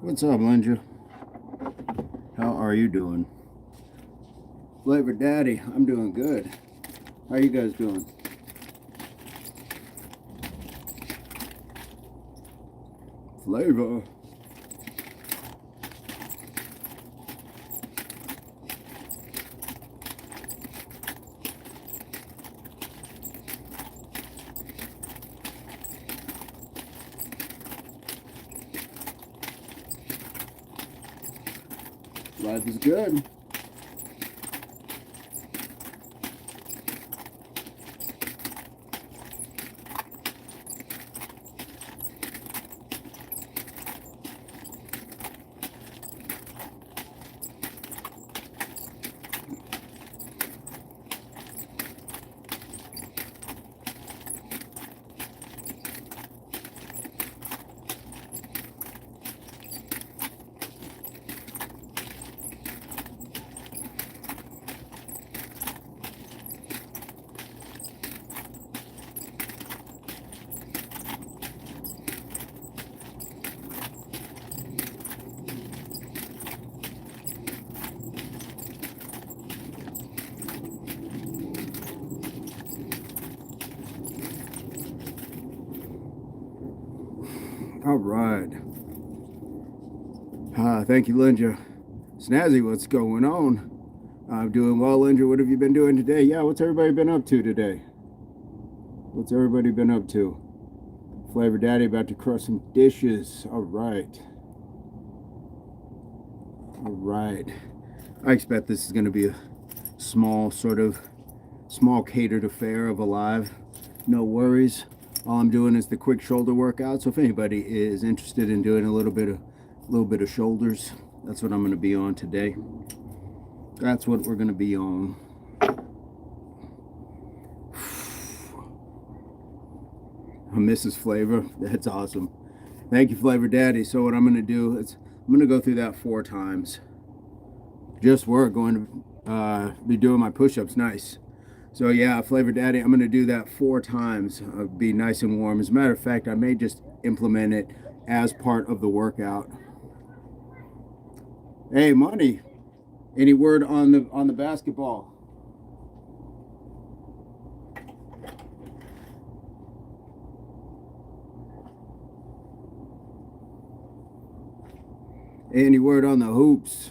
What's up, Linda? How are you doing? Flavor Daddy, I'm doing good. How you guys doing? Flavor. Life is good. All right. Thank you, Linda. Snazzy, what's going on? I'm doing well, Linda. What have you been doing today? Yeah, what's everybody been up to today? What's everybody been up to? Flavor Daddy about to crush some dishes. All right. All right. I expect this is going to be a small catered affair of a live. No worries. All I'm doing is the quick shoulder workout. So if anybody is interested in doing a little bit of shoulders, that's what I'm going to be on today. That's what we're going to be on. Mrs. Flavor, that's awesome. Thank you, Flavor Daddy. So what I'm going to do is I'm going to go through that 4 times. Just we're going to be doing my push-ups. Nice. So yeah, Flavor Daddy, I'm going to do that 4 times. Be nice and warm. As a matter of fact, I may just implement it as part of the workout. Hey, Money, any word on the basketball? Any word on the hoops?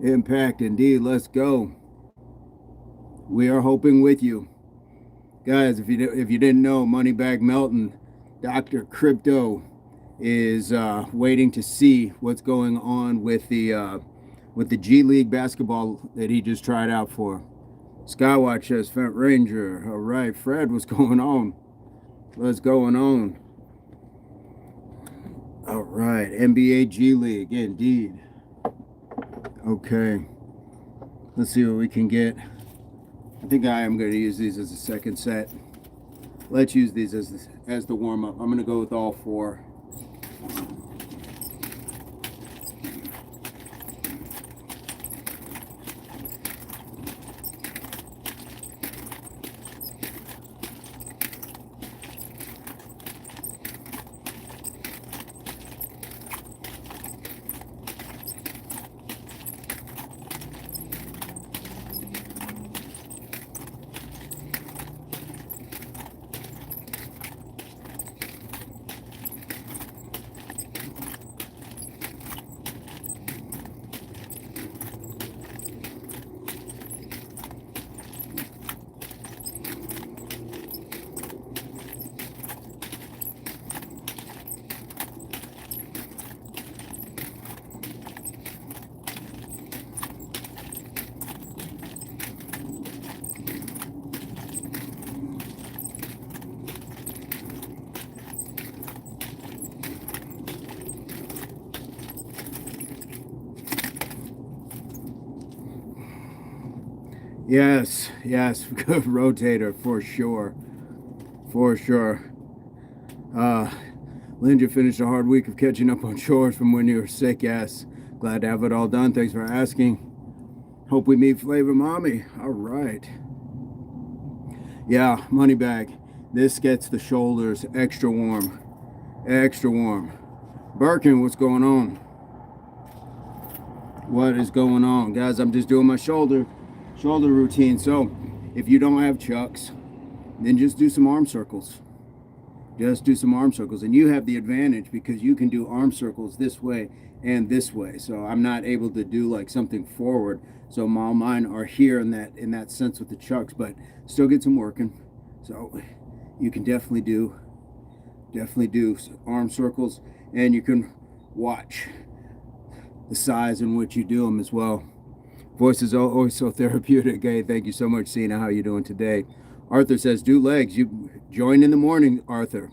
Impact indeed. Let's go. We are hoping with you, guys. If you didn't know, Moneybag Melton, Dr. Crypto, is waiting to see what's going on with the G League basketball that he just tried out for. Skywatch says Fent Ranger. All right, Fred, what's going on? What's going on? All right, NBA G League, indeed. Okay, let's see what we can get. I think I am going to use these as a second set. Let's use these as the warm-up. I'm going to go with all 4. Yes, good rotator for sure. For sure. Linda finished a hard week of catching up on chores from when you were sick. Yes, glad to have it all done. Thanks for asking. Hope we meet Flavor Mommy. All right. Yeah, Moneybag. This gets the shoulders extra warm. Extra warm. Birkin, what's going on? What is going on? Guys, I'm just doing my shoulder routine. So if you don't have chucks, then just do some arm circles. Just do some arm circles. And you have the advantage because you can do arm circles this way and this way. So I'm not able to do like something forward. So mine are here in that sense with the chucks, but still get some working. So you can definitely do arm circles, and you can watch the size in which you do them as well. Voice is always so therapeutic. Hey, thank you so much, Cena. How are you doing today? Arthur says, do legs. You join in the morning, Arthur.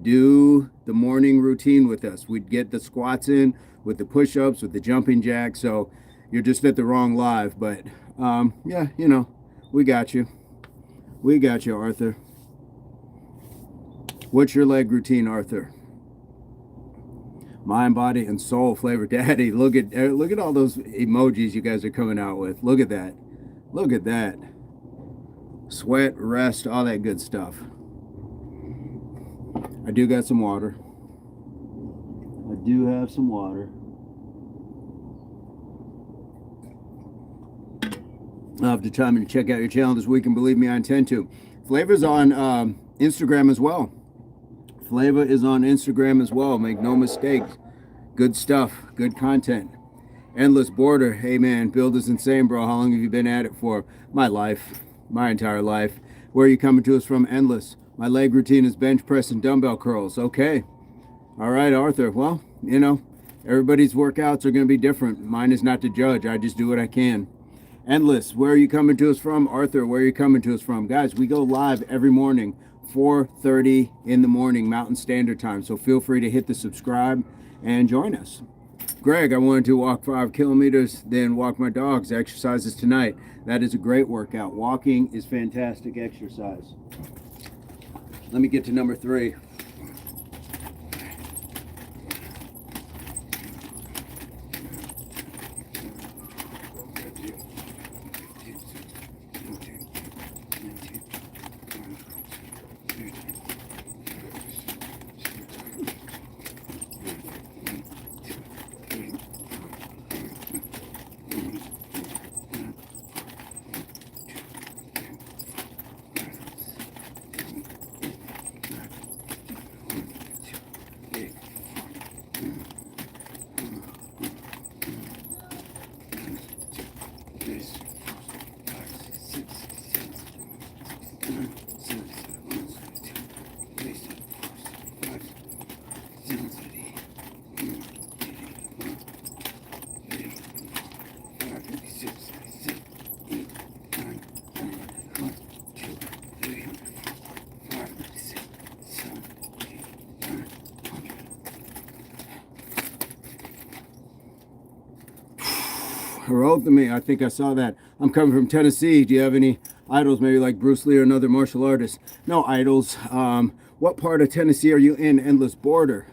Do the morning routine with us. We'd get the squats in with the push-ups, with the jumping jacks. So you're just at the wrong live. But yeah, you know, we got you. We got you, Arthur. What's your leg routine, Arthur? Mind, body, and soul flavor. Daddy, look at all those emojis you guys are coming out with. Look at that. Look at that. Sweat, rest, all that good stuff. I do got some water. I do have some water. I'll have to chime in and check out your channel this week, and believe me, I intend to. Flavor's on Instagram as well. Flavor is on Instagram as well. Make no mistakes. Good stuff. Good content. Endless Border. Hey, man, build is insane, bro. How long have you been at it for? My life. My entire life. Where are you coming to us from? Endless. My leg routine is bench press and dumbbell curls. Okay. All right, Arthur. Well, you know, everybody's workouts are going to be different. Mine is not to judge. I just do what I can. Endless. Where are you coming to us from? Arthur, where are you coming to us from? Guys, we go live every morning. 4:30 in the morning Mountain Standard Time. So feel free to hit the subscribe and join us. Greg, I wanted to walk 5 kilometers, then walk my dogs. Exercises tonight. That is a great workout. Walking is fantastic exercise. Let me get to number 3. Heroic to me. I think I saw that. I'm coming from Tennessee. Do you have any idols, maybe like Bruce Lee or another martial artist? No idols. What part of Tennessee are you in? Endless Border.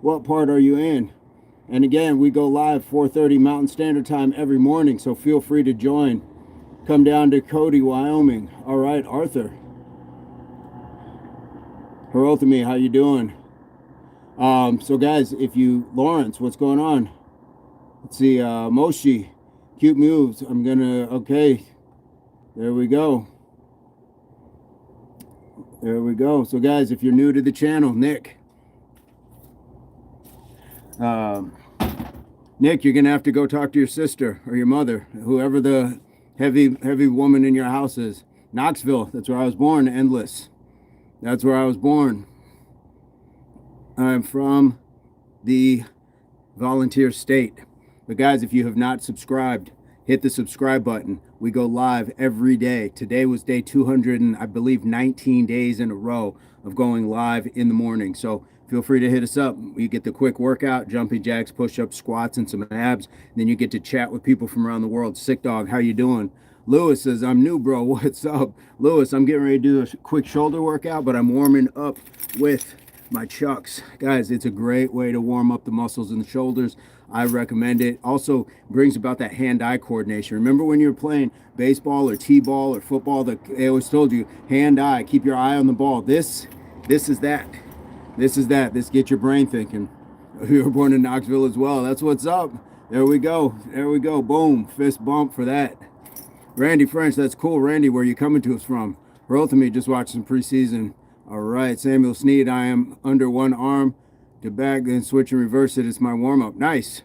What part are you in? And again, we go live 4:30 Mountain Standard Time every morning, so feel free to join. Come down to Cody, Wyoming. All right, Arthur. Heroic to me. How you doing? So guys, if you, Lawrence, what's going on? Let's see, Moshi, cute moves. I'm gonna, okay, there we go. There we go. So guys, if you're new to the channel, Nick, you're gonna have to go talk to your sister or your mother, whoever the heavy woman in your house is. Knoxville, that's where I was born. Endless, that's where I was born. I'm from the volunteer state. But guys, if you have not subscribed, hit the subscribe button. We go live every day. Today was day 200 and I believe 19 days in a row of going live in the morning. So feel free to hit us up. You get the quick workout, jumping jacks, push-ups, squats, and some abs. And then you get to chat with people from around the world. Sick Dog, how you doing? Lewis says, I'm new, bro. What's up? Lewis, I'm getting ready to do a quick shoulder workout, but I'm warming up with my chucks. Guys, it's a great way to warm up the muscles in the shoulders. I recommend it. Also brings about that hand-eye coordination. Remember when you were playing baseball or t-ball or football, they always told you hand-eye, keep your eye on the ball. This is that. This gets your brain thinking. You were born in Knoxville as well. That's what's up. There we go. There we go. Boom. Fist bump for that. Randy French, that's cool. Randy, where you coming to us from? Me just watched some preseason. All right. Samuel Sneed, I am under one arm to back, then switch and reverse it. It's my warm-up. Nice.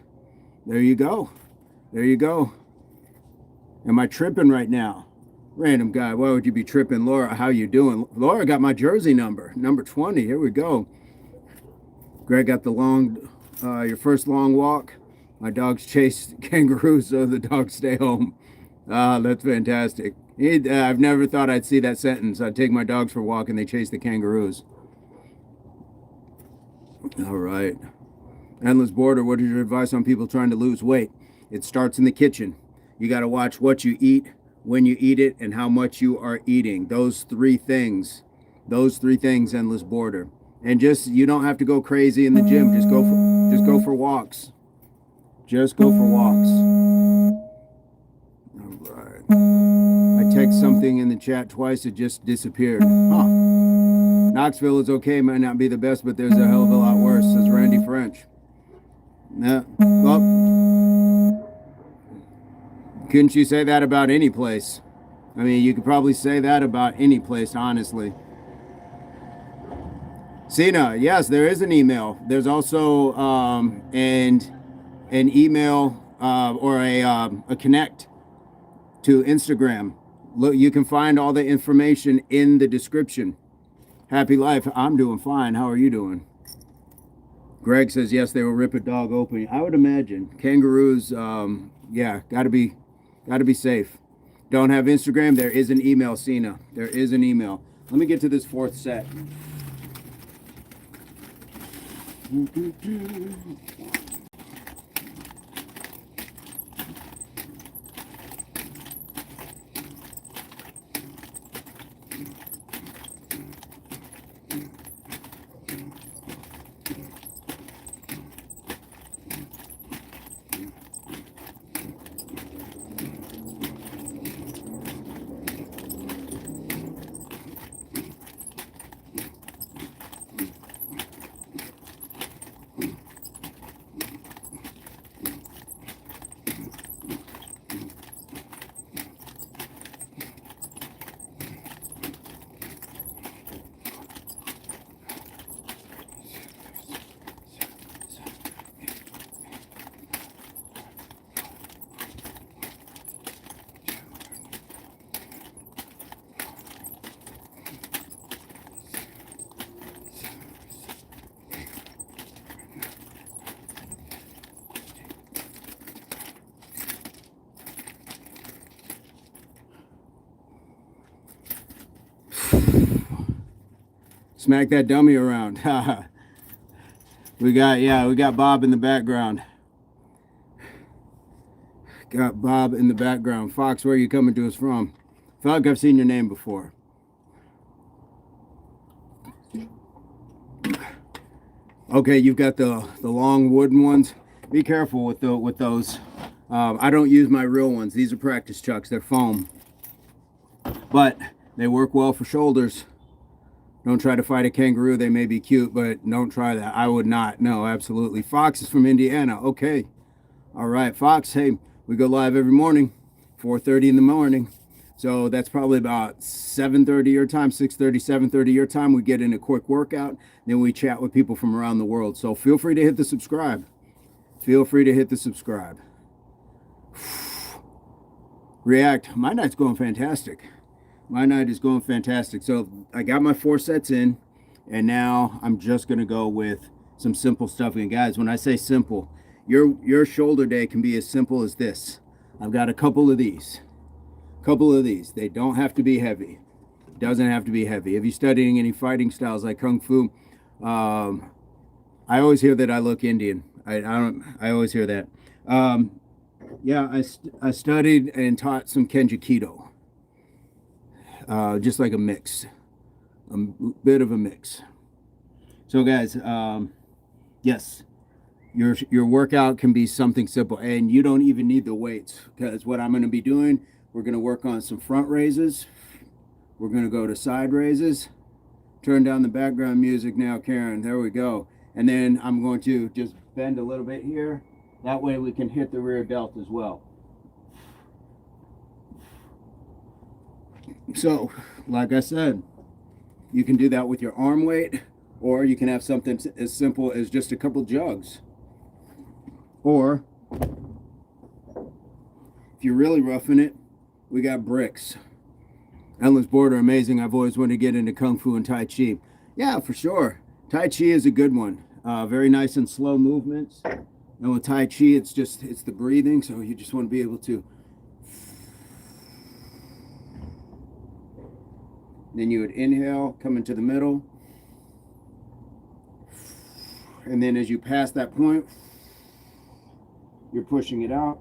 There you go. There you go. Am I tripping right now? Random guy. Why would you be tripping? Laura, how you doing? Laura got my jersey number 20. Here we go. Greg got the long, your first long walk. My dogs chase kangaroos, so the dogs stay home. Ah, that's fantastic. I've never thought I'd see that sentence. I'd take my dogs for a walk and they chase the kangaroos. All right. Endless Border, what is your advice on people trying to lose weight? It starts in the kitchen. You got to watch what you eat, when you eat it, and how much you are eating. Those three things, Endless Border. And just, you don't have to go crazy in the gym. Just go for walks. Just go for walks. All right. I text something in the chat twice. It just disappeared. Huh. Knoxville is okay. Might not be the best, but there's a hell of a lot worse, says Randy French. Yeah. Well, couldn't you say that about any place? I mean, you could probably say that about any place, honestly. Cena, yes, there is an email. There's also an email or a connect to Instagram. Look, you can find all the information in the description. Happy life. I'm doing fine. How are you doing? Greg says, yes, they will rip a dog open. I would imagine. Kangaroos, yeah, gotta be safe. Don't have Instagram. There is an email, Cena. There is an email. Let me get to this fourth set. Smack that dummy around. we got Bob in the background. Got Bob in the background. Fox, where are you coming to us from? I feel like I've seen your name before. Okay, you've got the long wooden ones. Be careful with those. I don't use my real ones. These are practice chucks. They're foam. But they work well for shoulders. Don't try to fight a kangaroo. They may be cute, but don't try that. I would not. No, absolutely. Fox is from Indiana. Okay. All right, Fox. Hey, we go live every morning, 4:30 in the morning. So that's probably about 7:30 your time, 6:30, 7:30 your time. We get in a quick workout. Then we chat with people from around the world. So feel free to hit the subscribe. Feel free to hit the subscribe. React. My night's going fantastic. My night is going fantastic. So I got my 4 sets in, and now I'm just going to go with some simple stuff. And guys, when I say simple, your shoulder day can be as simple as this. I've got a couple of these. They don't have to be heavy. Doesn't have to be heavy. If you're studying any fighting styles like Kung Fu, I always hear that I look Indian. I always hear that. Yeah, I studied and taught some Kenjikido. Just like a mix, a bit of a mix. So guys, yes, your workout can be something simple, and you don't even need the weights, because what I'm going to be doing, we're going to work on some front raises. We're going to go to side raises. Turn down the background music now, Karen. There we go. And then I'm going to just bend a little bit here. That way we can hit the rear delt as well. So, like I said, you can do that with your arm weight, or you can have something as simple as just a couple jugs. Or, if you're really roughing it, we got bricks. Endless Border, amazing. I've always wanted to get into Kung Fu and Tai Chi. Yeah, for sure. Tai Chi is a good one. Very nice and slow movements. And with Tai Chi, it's the breathing, so you just want to be able to. Then you would inhale, come into the middle. And then as you pass that point, you're pushing it out.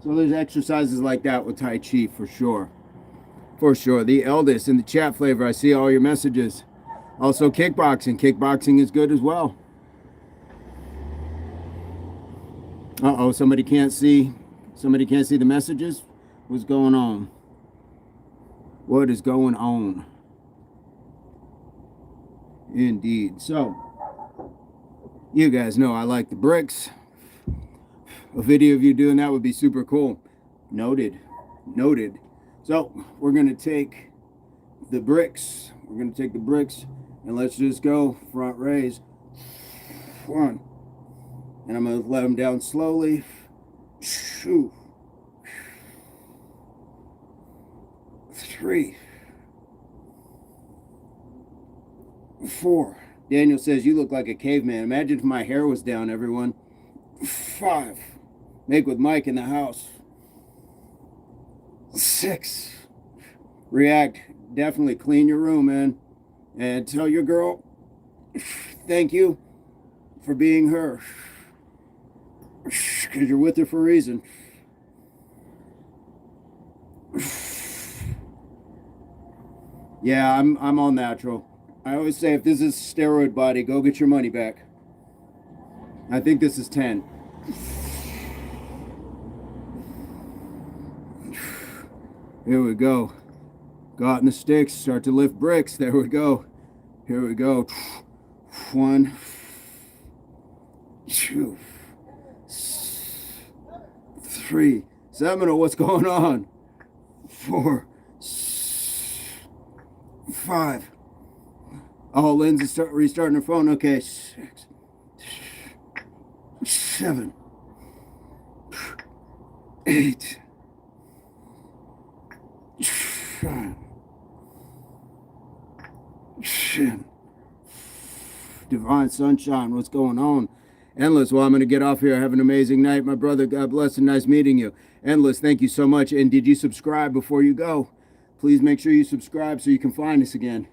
So there's exercises like that with Tai Chi for sure. For sure. The eldest in the chat, Flavor, I see all your messages. Also kickboxing. Kickboxing is good as well. Uh-oh, somebody can't see the messages? What's going on? What is going on? Indeed. So, you guys know I like the bricks. A video of you doing that would be super cool. Noted. Noted. So, we're going to take the bricks. We're going to take the bricks and let's just go front raise. 1. And I'm going to let them down slowly. 2. 3. 4. Daniel says, you look like a caveman. Imagine if my hair was down, everyone. 5. Make with Mike in the house. 6. React. Definitely clean your room, man. And tell your girl, thank you for being her. Because you're with her for a reason. Yeah, I'm all natural. I always say if this is steroid body, go get your money back. I think this is 10. Here we go. Go out in the sticks, start to lift bricks. There we go. Here we go. 1, 2, 3. Seminole, what's going on? 4, 5. Oh, Lindsay's restarting her phone. Okay. 6, 7, 8, 9, 10. Divine Sunshine, what's going on? Endless, well, I'm going to get off here. Have an amazing night, my brother. God bless and nice meeting you. Endless, thank you so much. And did you subscribe before you go? Please make sure you subscribe so you can find us again.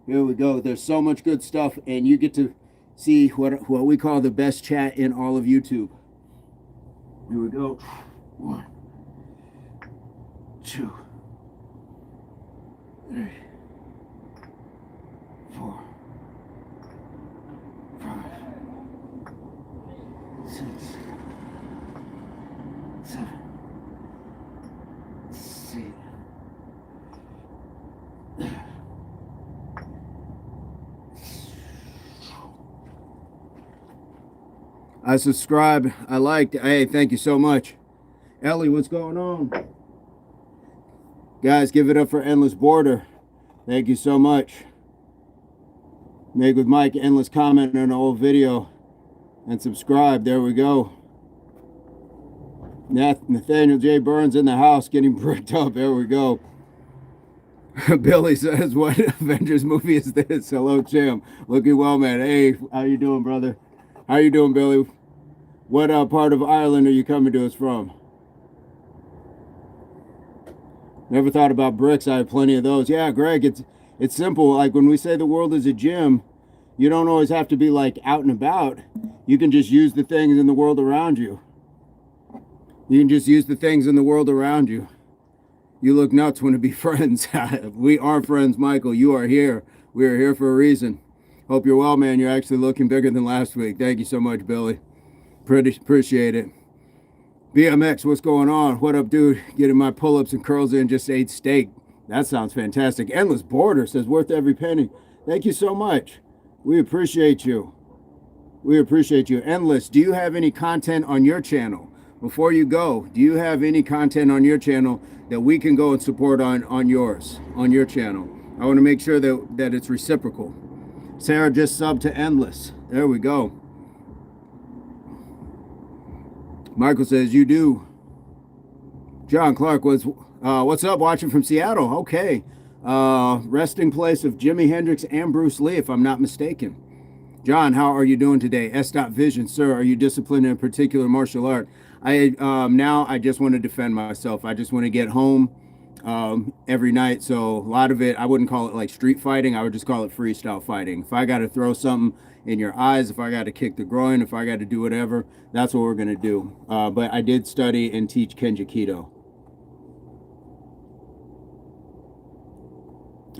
Here we go. There's so much good stuff, and you get to see what we call the best chat in all of YouTube. Here we go. 1, 2, 3, 4, 5, 6, 7, 8. I subscribe. I liked. Hey, thank you so much. Ellie, what's going on? Guys, give it up for Endless Border. Thank you so much. Make with Mike, endless comment on an old video. And subscribe. There we go. Nathaniel J Burns in the house getting bricked up. There we go. Billy says, what Avengers movie is this? Hello, Jim. Looking well, man. Hey, how you doing, brother? How you doing, Billy? What part of Ireland are you coming to us from? Never thought about bricks. I have plenty of those. Yeah, Greg, it's simple. Like when we say the world is a gym, you don't always have to be like out and about. You can just use the things in the world around you. You can just use the things in the world around you. You look nuts when to be friends. We are friends, Michael. You are here. We are here for a reason. Hope you're well, man. You're actually looking bigger than last week. Thank you so much, Billy. Pretty appreciate it. BMX, what's going on? What up, dude? Getting my pull-ups and curls in, just ate steak. That sounds fantastic. Endless Border says worth every penny. Thank you so much. We appreciate you. We appreciate you. Endless, do you have any content on your channel? Before you go, do you have any content on your channel that we can go and support on yours, on your channel? I want to make sure that it's reciprocal. Sarah just subbed to Endless. There we go. Michael says, you do. John Clark was, what's up, watching from Seattle? Okay. Resting place of Jimi Hendrix and Bruce Lee, if I'm not mistaken. John, how are you doing today? S.Vision, sir, are you disciplined in a particular martial art? Now I just want to defend myself. I just want to get home every night. So a lot of it, I wouldn't call it like street fighting. I would just call it freestyle fighting. If I got to throw something in your eyes, if I got to kick the groin, if I got to do whatever, that's what we're going to do. But I did study and teach Kenjakido.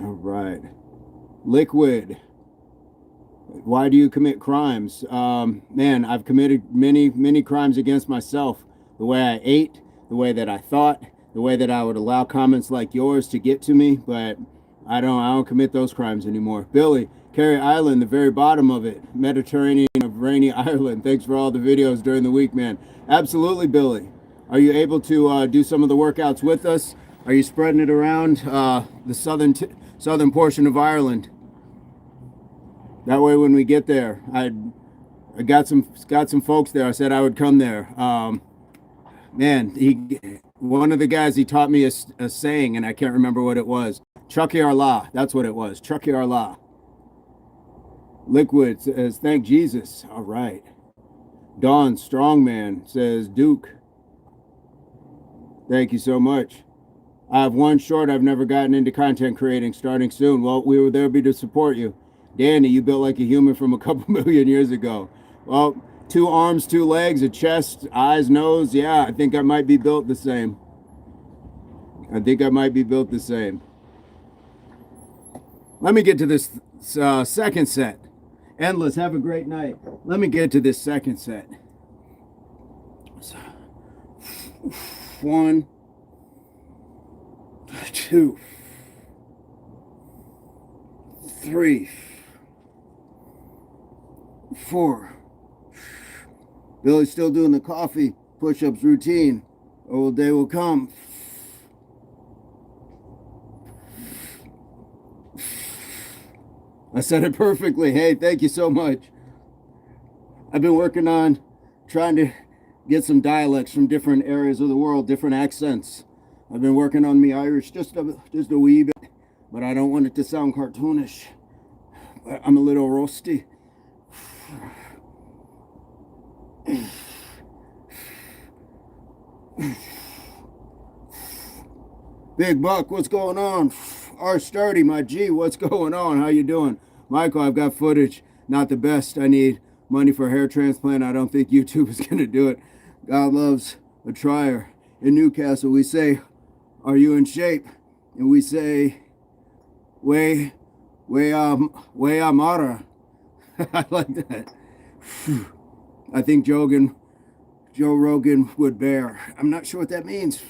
All right. Liquid. Why do you commit crimes? Man, I've committed many crimes against myself. The way I ate, the way that I thought, the way that I would allow comments like yours to get to me, but I don't commit those crimes anymore. Billy, Carey Island, the very bottom of it, Mediterranean of rainy Ireland. Thanks for all the videos during the week, man. Absolutely, Billy. Are you able to do some of the workouts with us? Are you spreading it around the southern portion of Ireland? That way, when we get there, I got some folks there. I said I would come there. Man, one of the guys, he taught me a saying, and I can't remember what it was. Chucky Allah, that's what it was. Chucky Allah. Liquid says, thank Jesus. All right. Dawn Strongman says, Duke. Thank you so much. I have one short. I've never gotten into content creating, starting soon. Well, we will there be to support you. Danny, you built like a human from a couple million years ago. Well, 2 arms, 2 legs, a chest, eyes, nose. Yeah, I think I might be built the same. Let me get to this second set. Endless, have a great night. Let me get to this second set. 1, 2, 3, 4. Billy's still doing the coffee push-ups routine. Old day will come. I said it perfectly. Hey, thank you so much. I've been working on trying to get some dialects from different areas of the world, different accents. I've been working on me Irish just a wee bit, but I don't want it to sound cartoonish. I'm a little rusty. Big Buck, what's going on? R Sturdy, my G, what's going on? How you doing? Michael, I've got footage. Not the best. I need money for a hair transplant. I don't think YouTube is going to do it. God loves a trier. In Newcastle, we say, are you in shape? And we say, way amara. I like that. I think Joe Rogan would bear. I'm not sure what that means.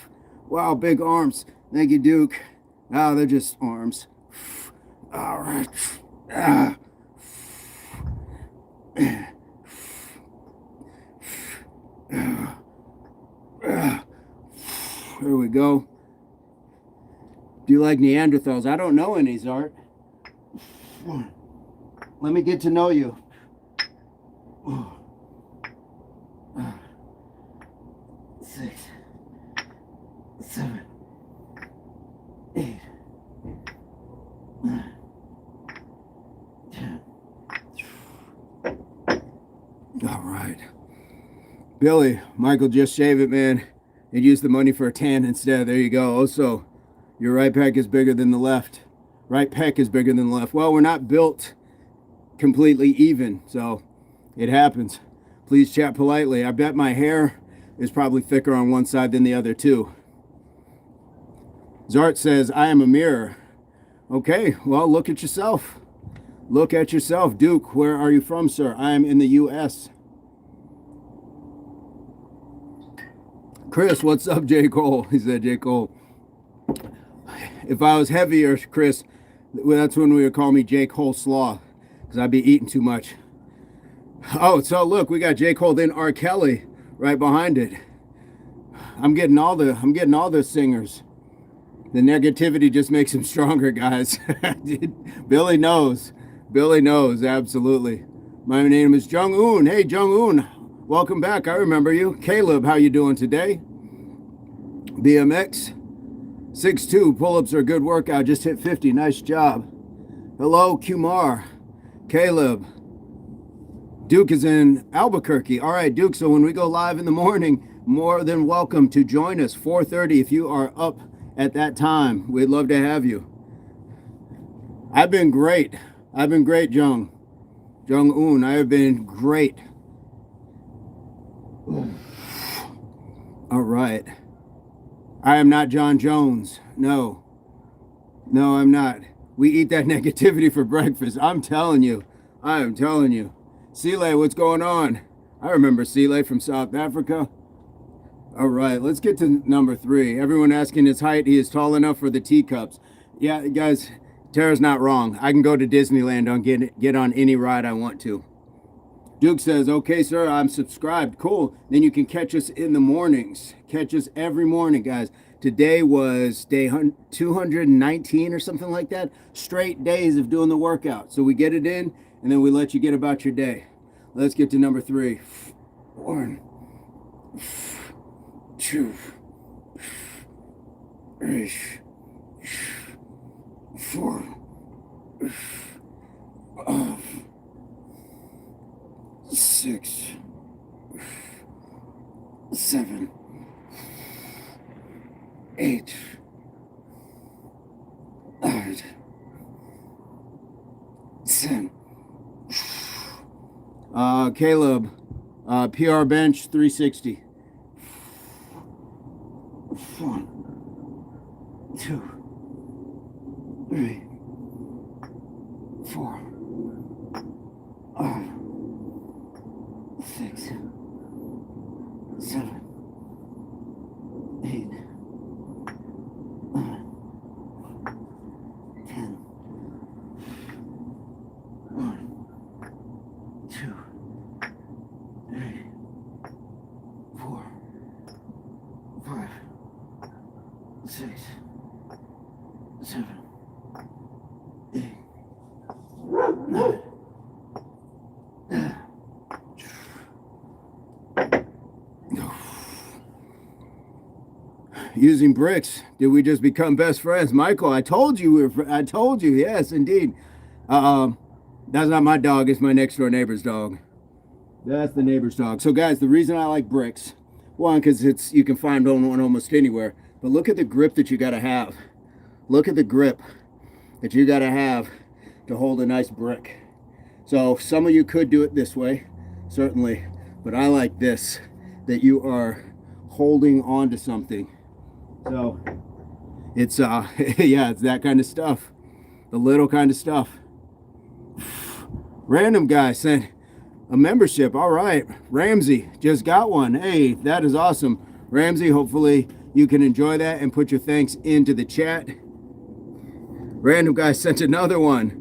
Wow, big arms. Thank you, Duke. Ah, they're just arms. All right. Ah. There we go. Do you like Neanderthals? I don't know any, Zart. Let me get to know you. 6, 7, 8, 9, 10. All right. Billy, Michael, just shave it, man, and use the money for a tan instead. There you go. Also, your right pec is bigger than the left. Right pec is bigger than the left. Well, we're not built completely even, so it happens. Please chat politely. I bet my hair is probably thicker on one side than the other too. Zart says, I am a mirror. Okay, well, look at yourself. Look at yourself. Duke, where are you from, sir? I am in the U.S. Chris, what's up, J. Cole? He said, J. Cole. If I was heavier, Chris, that's when we would call me J. Cole Slaw, because I'd be eating too much. Oh, so look, we got J. Cole, then R. Kelly right behind it. I'm getting all the singers. The negativity just makes him stronger, guys. Billy knows. Billy knows, absolutely. My name is Jung Un. Hey, Jung Un, welcome back. I remember you. Caleb, how you doing today? BMX 6'2", pull-ups are a good workout. Just hit 50. Nice job. Hello, Kumar. Caleb. Duke is in Albuquerque. All right, Duke, so when we go live in the morning, more than welcome to join us. 4:30 if you are up at that time. We'd love to have you. I've been great. I've been great, Jung Un. I have been great. All right. I am not John Jones. No, I'm not. We eat that negativity for breakfast. I'm telling you. I am telling you. Sile, what's going on? I remember Sile from South Africa. All right, let's get to number 3. Everyone asking his height. He is tall enough for the teacups. Yeah, guys, Tara's not wrong. I can go to Disneyland and get on any ride I want to. Duke says, okay, sir, I'm subscribed. Cool. Then you can catch us in the mornings. Catch us every morning, guys. Today was day 219 or something like that. Straight days of doing the workout. So we get it in, and then we let you get about your day. Let's get to number 3. 1, 2, 3, 4, 5, 6, 7, 8, 9, 10. Caleb, PR bench 360. 1, 2, 3, 4, 5, 6, 7, 8, 9, 10. 1, 2, 3, 4, 5, 6, 7, 8, 9. Using bricks, did we just become best friends? Michael, I told you I told you, yes, indeed. That's not my dog, it's my next door neighbor's dog. That's the neighbor's dog. So guys, the reason I like bricks, one, because you can find one almost anywhere, but look at the grip that you gotta have. Look at the grip that you gotta have to hold a nice brick. So some of you could do it this way, certainly, but I like this, that you are holding on to something. So it's yeah, it's that kind of stuff, the little kind of stuff. Random guy sent a membership. All right, Ramsey just got one. Hey, that is awesome, Ramsey. Hopefully you can enjoy that and put your thanks into the chat. Random guy sent another one.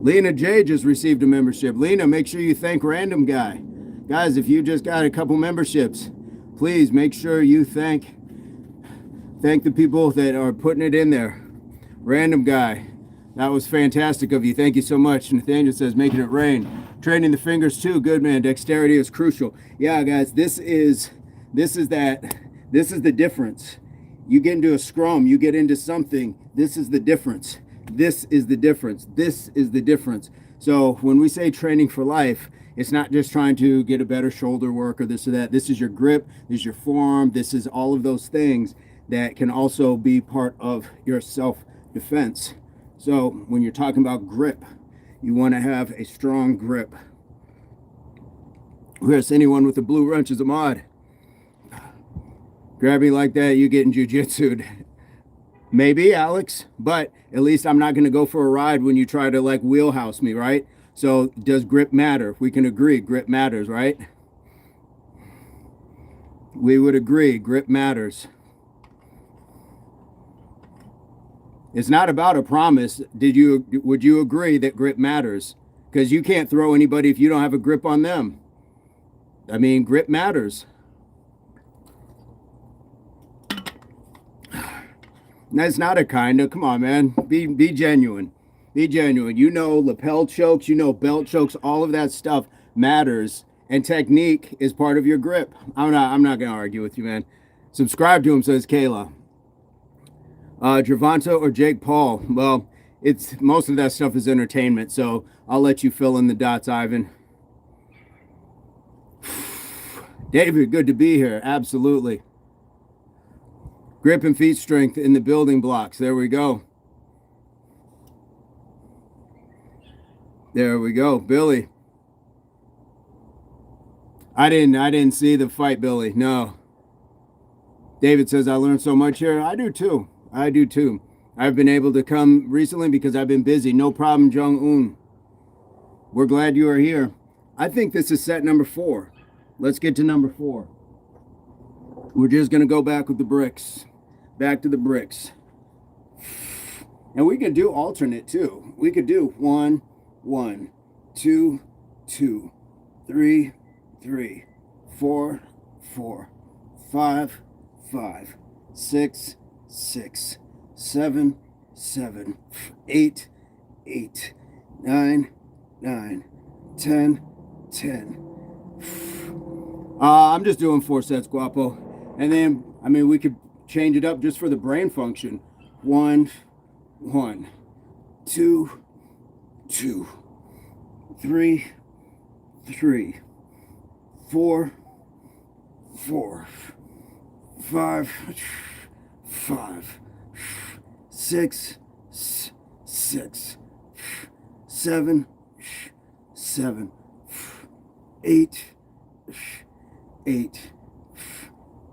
Lena J just received a membership. Lena, make sure you thank Random Guy. Guys, if you just got a couple memberships, please make sure you thank the people that are putting it in there. Random Guy, that was fantastic of you. Thank you so much. Nathaniel says, making it rain. Training the fingers too. Good, man. Dexterity is crucial. Yeah, guys, this is the difference. You get into a scrum, you get into something. This is the difference. This is the difference. This is the difference. So when we say training for life, it's not just trying to get a better shoulder work or this or that. This is your grip, this is your forearm, this is all of those things that can also be part of your self-defense. So when you're talking about grip, you want to have a strong grip. Yes, anyone with a blue wrench is a mod. Grab me like that, you get in jujitsu'd. Maybe, Alex, but at least I'm not going to go for a ride when you try to like wheelhouse me, right? So does grip matter? We can agree grip matters, right? We would agree grip matters. It's not about a promise. Would you agree that grip matters? Because you can't throw anybody if you don't have a grip on them. I mean, grip matters. That's not a kind of, come on, man. Be genuine. Be genuine. You know lapel chokes, you know belt chokes, all of that stuff matters. And technique is part of your grip. I'm not gonna argue with you, man. Subscribe to him, says Kayla. Gervonta or Jake Paul? Well, it's most of that stuff is entertainment, so I'll let you fill in the dots, Ivan. David, good to be here. Absolutely. Grip and feet strength in the building blocks. There we go. There we go. Billy. I didn't see the fight, Billy. No. David says I learned so much here. I do too. I do too. I've been able to come recently because I've been busy. No problem, Jung-un. We're glad you are here. I think this is set number 4. Let's get to number 4. We're just going to go back with the bricks. Back to the bricks. And we could do alternate too. We could do 1, 1, 2, 2, 3, 3, 4, 4, 5, 5, 6, 6, 7, 7, 8, 8, 9, 9, 10, 10. I'm just doing 4 sets, Guapo. And then, I mean, we could change it up just for the brain function. 1, 1, 2, 2, 3, 3, 4, 4, 5, 5, 6, 6, 7, 7, 8, 8,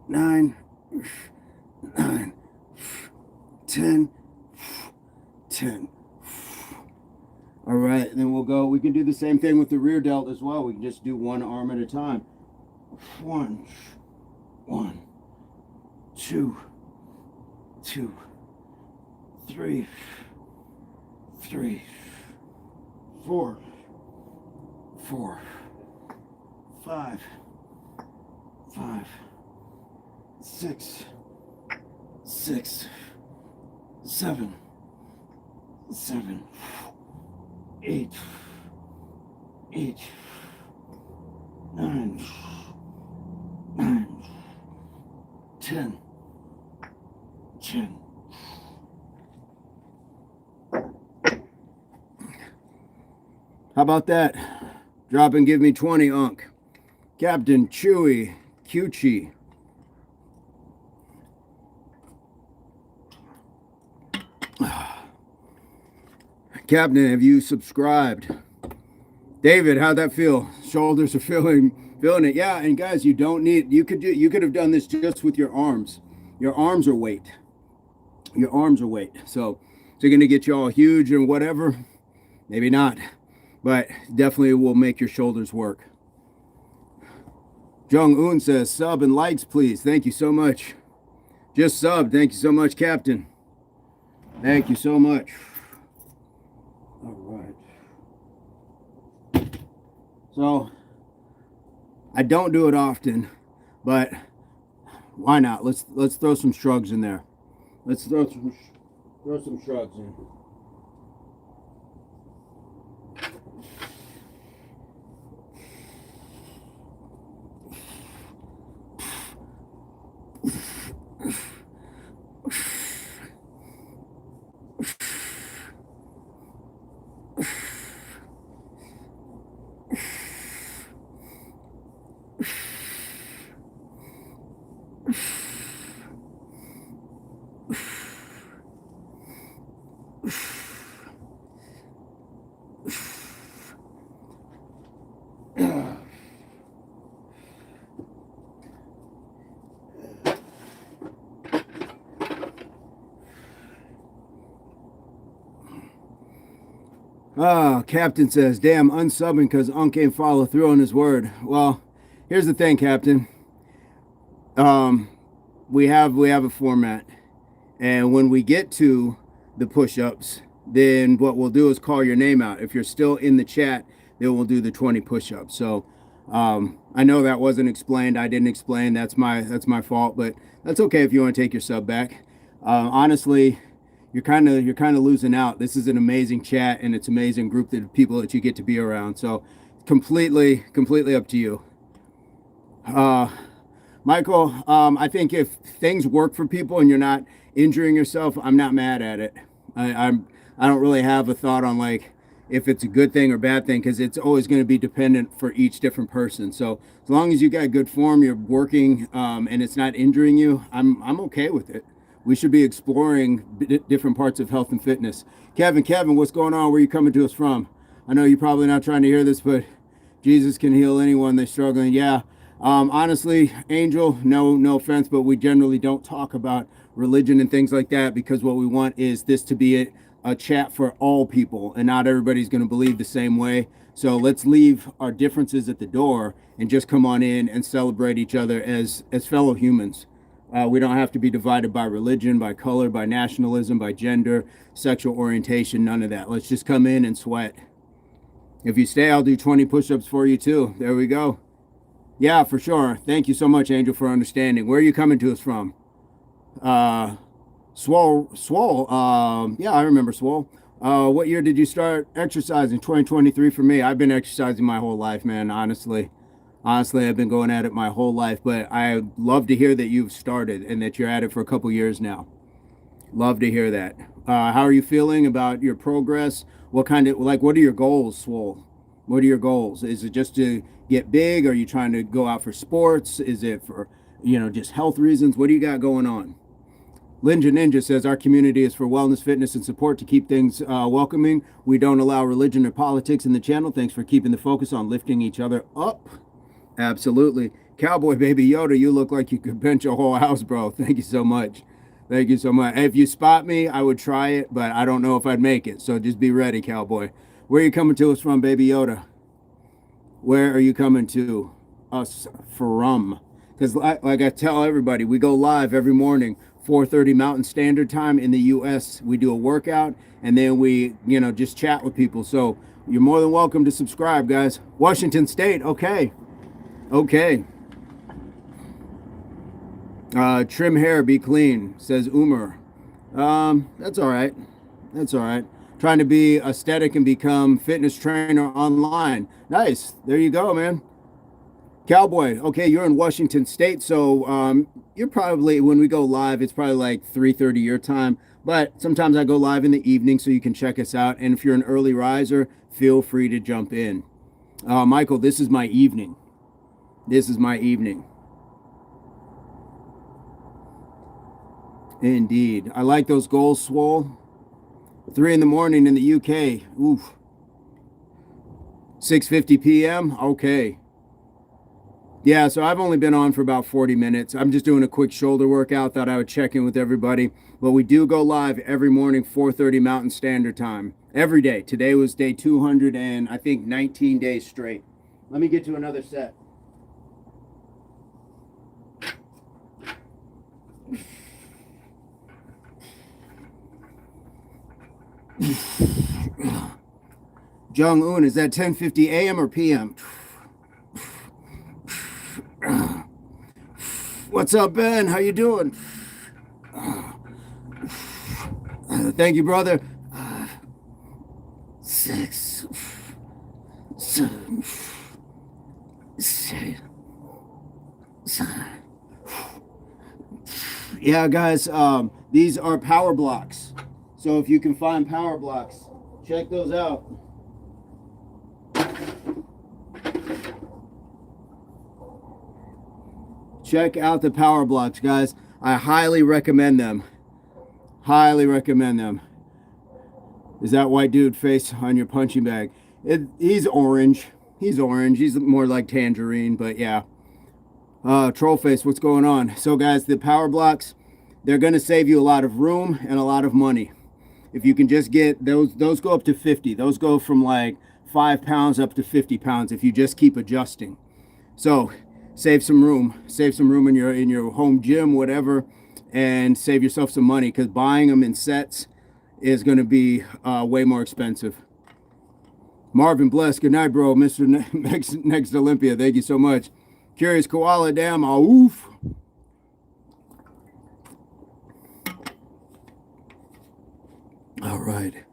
9, 9, 10, 10. All right, and then we'll go. We can do the same thing with the rear delt as well. We can just do one arm at a time. 1, 1, 2, 2, 3, 3, 4, 4, 5, 5, 6, 6, 7, 7, 8, 8, 9, 9, 10, 10. How about that? Drop and give me 20, Unc. Captain Chewy Cucci. Captain, have you subscribed? David, how'd that feel? Shoulders are feeling it. Yeah, and guys, you don't need. You could have done this just with your arms. Your arms are weight. Your arms are weight. So you're gonna get you all huge and whatever. Maybe not, but definitely will make your shoulders work. Jung-un says sub and likes, please. Thank you so much. Just sub. Thank you so much, Captain. Thank you so much. All right. So I don't do it often, but why not? Let's throw some shrugs in there. Let's throw some shrugs in. Captain says, damn, unsubbing because Unk ain't follow through on his word. Well, here's the thing, Captain. We have a format. And when we get to the push-ups, then what we'll do is call your name out. If you're still in the chat, then we'll do the 20 push-ups. So I know that wasn't explained. I didn't explain. That's my fault, but that's okay if you want to take your sub back. Honestly, you're kind of losing out. This is an amazing chat, and it's an amazing group of people that you get to be around. So completely up to you. Michael, I think if things work for people and you're not injuring yourself, I'm not mad at it. I don't really have a thought on like if it's a good thing or bad thing, because it's always going to be dependent for each different person. So as long as you got good form, you're working, and it's not injuring you, I'm okay with it. We should be exploring different parts of health and fitness. Kevin, what's going on? Where are you coming to us from? I know you're probably not trying to hear this, but Jesus can heal anyone that's struggling. Yeah. Honestly, Angel, no offense, but we generally don't talk about religion and things like that, because what we want is this to be a chat for all people, and not everybody's going to believe the same way. So let's leave our differences at the door and just come on in and celebrate each other as fellow humans. We don't have to be divided by religion, by color, by nationalism, by gender, sexual orientation, none of that. Let's just come in and sweat. If you stay, I'll do 20 push-ups for you too. There we go. Yeah, for sure. Thank you so much, Angel, for understanding. Where are you coming to us from? Swole. Yeah, I remember Swole. What year did you start exercising? 2023 for me. I've been exercising my whole life, man, honestly. Honestly, I've been going at it my whole life, but I love to hear that you've started and that you're at it for a couple years now. Love to hear that. How are you feeling about your progress? What are your goals, Swole? What are your goals? Is it just to get big? Are you trying to go out for sports? Is it for, just health reasons? What do you got going on? Ninja says, our community is for wellness, fitness, and support to keep things welcoming. We don't allow religion or politics in the channel. Thanks for keeping the focus on lifting each other up. Absolutely. Cowboy Baby Yoda, you look like you could bench a whole house, bro. Thank you so much. Thank you so much. If you spot me, I would try it, but I don't know if I'd make it. So just be ready, Cowboy. Where are you coming to us from, Baby Yoda? Where are you coming to us from? Because like I tell everybody, we go live every morning, 4:30 Mountain Standard Time in the U.S. We do a workout, and then we, just chat with people. So you're more than welcome to subscribe, guys. Washington State, okay. Trim hair, be clean, says Umar. That's all right. Trying to be aesthetic and become fitness trainer online. Nice. There you go, man. Cowboy, okay, you're in Washington State, so you're probably, when we go live, it's probably like 3:30 your time, but sometimes I go live in the evening so you can check us out, and if you're an early riser, feel free to jump in. Michael, this is my evening. Indeed. I like those goals, Swole. 3 in the morning in the UK. Oof. 6:50 p.m. Okay. Yeah, so I've only been on for about 40 minutes. I'm just doing a quick shoulder workout. Thought I would check in with everybody. But we do go live every morning, 4:30 Mountain Standard Time. Every day. Today was day 200 and I think 19 days straight. Let me get to another set. Jong-un, is that 10:50 a.m. or p.m.? What's up, Ben? How you doing? Thank you, brother. 6, 7, 6. Yeah, guys, these are power blocks. So if you can find power blocks, check those out. Check out the power blocks, guys. I highly recommend them. Is that white dude face on your punching bag? He's orange. He's more like tangerine, but yeah. Troll face, what's going on? So guys, the power blocks, they're going to save you a lot of room and a lot of money. If you can just get those go up to 50. Those go from like 5 pounds up to 50 pounds if you just keep adjusting. So save some room in your home gym, whatever, and save yourself some money, because buying them in sets is going to be way more expensive. Marvin Bless, good night, bro. Mr. Next Olympia, thank you so much. Curious Koala, damn, oof. All right.